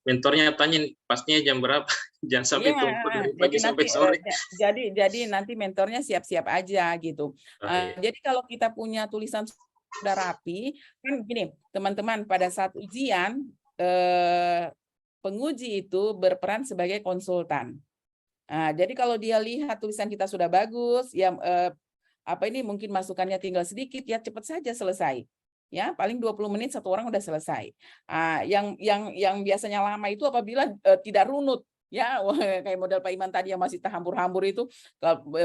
Mentornya tanya pastinya jam berapa? Jangan sampai tumpuk dari pagi sampai sore. Jadi nanti mentornya siap-siap aja gitu. Jadi kalau kita punya tulisan sudah rapi, kan gini, teman-teman, pada saat ujian, penguji itu berperan sebagai konsultan. Nah, jadi kalau dia lihat tulisan kita sudah bagus, ya mungkin masukannya tinggal sedikit, ya cepat saja selesai. Ya, paling 20 menit satu orang udah selesai. Yang biasanya lama itu apabila tidak runut. Ya, kayak model Pak Iman tadi yang masih terhambur-hambur itu,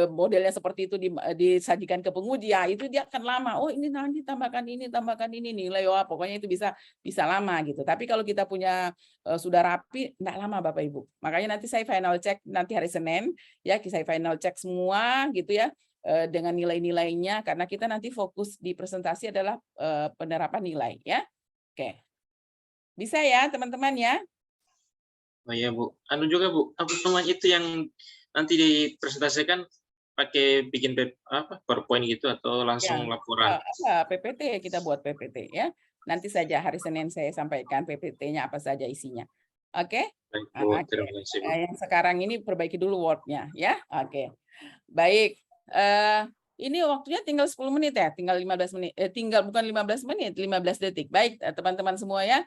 modelnya seperti itu disajikan ke penguji, ya itu dia akan lama. Oh, ini nanti tambahkan ini nilai, pokoknya itu bisa lama gitu. Tapi kalau kita punya sudah rapi, enggak lama Bapak Ibu. Makanya nanti saya final check nanti hari Senin, ya saya final check semua gitu ya, dengan nilai-nilainya, karena kita nanti fokus di presentasi adalah penerapan nilai ya. Oke. Bisa ya teman-teman ya? Oh iya Bu, anu juga Bu, apa namanya itu yang nanti dipresentasikan pakai bikin PowerPoint gitu atau langsung laporan? PPT, kita buat PPT ya. Nanti saja hari Senin saya sampaikan PPT-nya apa saja isinya. Oke? Baik, Bu, terima kasih, Bu. Yang sekarang ini perbaiki dulu Word-nya ya. Oke. Baik. Ini waktunya tinggal 10 menit ya, tinggal 15 menit, bukan 15 menit, 15 detik. Baik, teman-teman semua ya,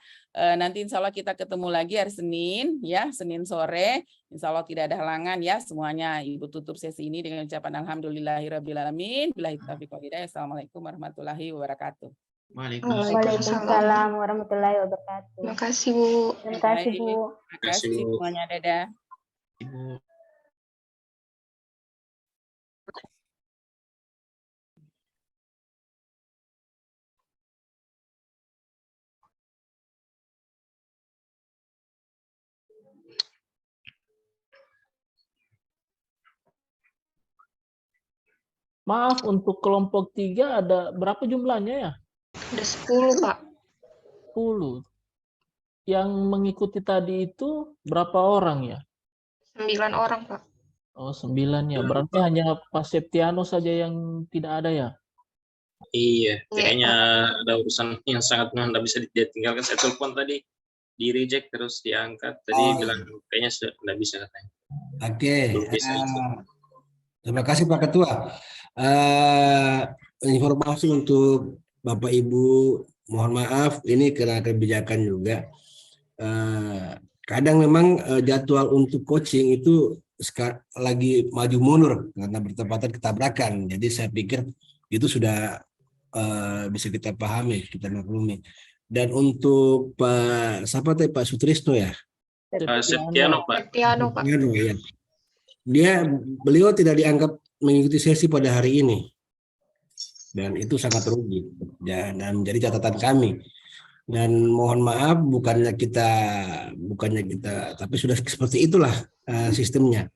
nanti insya Allah kita ketemu lagi hari Senin, ya, Senin sore, insya Allah tidak ada halangan ya, semuanya. Ibu tutup sesi ini dengan ucapan alhamdulillahirrabbilalamin, billahi taufiq wal hidayah, assalamualaikum warahmatullahi wabarakatuh. Waalaikumsalam warahmatullahi wabarakatuh. Terima kasih Bu. Terima kasih Bu. Terima kasih semuanya, dadah. Ibu. Maaf, untuk kelompok 3 ada berapa jumlahnya ya? Ada 10, Pak. 10. Yang mengikuti tadi itu berapa orang ya? 9 orang, Pak. Oh, 9 ya. Berarti hanya Pak Septiano saja yang tidak ada ya? Iya, kayaknya ada urusan yang sangat tidak bisa ditinggalkan. Saya telepon tadi, di reject terus diangkat. Tadi bilang kayaknya tidak bisa katanya. Oke. Terima kasih Pak Ketua. Informasi untuk Bapak Ibu, mohon maaf ini karena kebijakan juga. Kadang memang jadwal untuk coaching itu lagi maju mundur karena bertepatan ketabrakan. Jadi saya pikir itu sudah bisa kita pahami, kita maklumi. Dan untuk Pak Sutrisno ya? Septiano Pak. Septiano Pak. Ya. Beliau tidak dianggap mengikuti sesi pada hari ini, dan itu sangat rugi dan menjadi catatan kami. Dan mohon maaf, bukannya kita, tapi sudah seperti itulah sistemnya.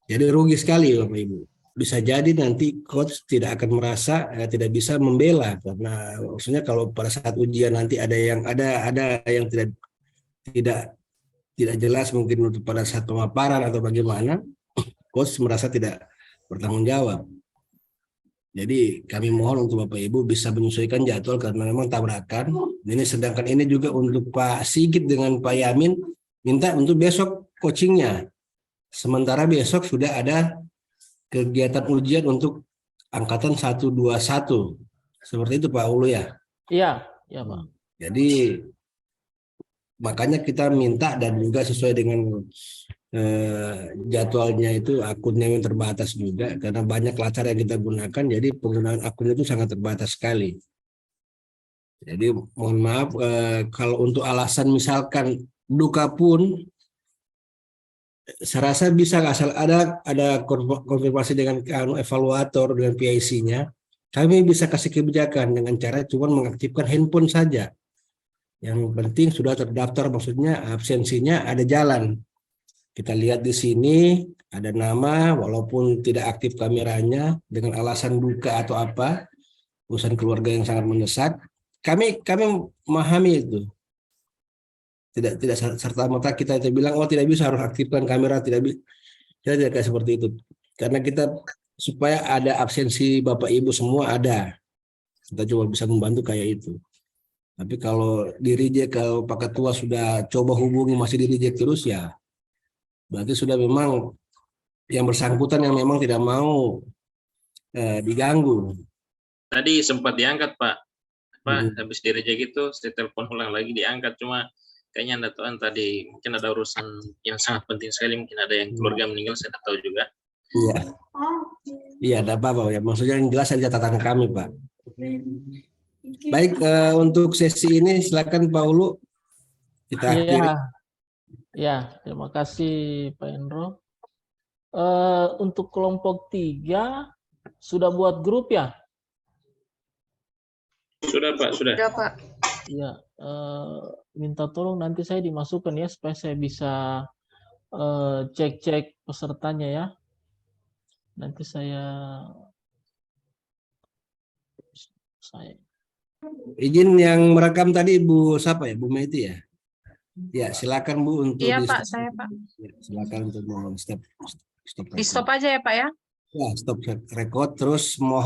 Jadi rugi sekali Bapak Ibu. Bisa jadi nanti coach tidak akan merasa tidak bisa membela, karena maksudnya kalau pada saat ujian nanti ada yang tidak jelas mungkin untuk pada saat pemaparan atau bagaimana, coach merasa tidak bertanggung jawab. Jadi kami mohon untuk Bapak Ibu bisa menyesuaikan jadwal karena memang tabrakan. Ini sedangkan ini juga untuk Pak Sigit dengan Pak Yamin minta untuk besok coachingnya. Sementara besok sudah ada kegiatan ujian untuk angkatan 121. Seperti itu Pak Ulu ya? Iya, ya Pak. Jadi makanya kita minta dan juga sesuai dengan jadwalnya itu akunnya yang terbatas juga karena banyak latar yang kita gunakan, jadi penggunaan akun itu sangat terbatas sekali. Jadi mohon maaf kalau untuk alasan misalkan duka pun saya rasa bisa asal ada konfirmasi dengan evaluator dengan PIC-nya, kami bisa kasih kebijakan dengan cara cuma mengaktifkan handphone saja. Yang penting sudah terdaftar, maksudnya absensinya ada jalan. Kita lihat di sini ada nama, walaupun tidak aktif kameranya dengan alasan duka atau apa, urusan keluarga yang sangat mendesak. Kami memahami itu. Tidak serta merta kita bilang oh tidak bisa harus aktifkan kamera, tidak bisa. Tidak kayak seperti itu. Karena kita supaya ada absensi Bapak Ibu semua ada. Kita coba bisa membantu kayak itu. Tapi kalau di reject, kalau Pak Ketua sudah coba hubungi masih di reject terus ya, berarti sudah memang yang bersangkutan yang memang tidak mau diganggu. Tadi sempat diangkat Pak. Habis di reject itu saya telepon ulang lagi diangkat, cuma kayaknya Anda tahu tadi mungkin ada urusan yang sangat penting sekali, mungkin ada yang keluarga meninggal, saya tidak tahu juga. Iya. Iya, ada apa-apa ya. Maksudnya yang jelas saja catatan kami, Pak. Baik, untuk sesi ini silakan Pak Ulu. Kita akhiri. Ya, terima kasih Pak Endro. Untuk kelompok 3 sudah buat grup ya? Sudah Pak, sudah. Sudah Pak. Ya, minta tolong nanti saya dimasukkan ya supaya saya bisa cek-cek pesertanya ya. Nanti saya Izin yang merekam tadi Bu siapa ya? Bu Meti ya? Ya, silakan Bu untuk Iya Pak, saya Pak. Ya, silakan untuk stop Di stop aja ya Pak ya. Ya, stop record terus mohon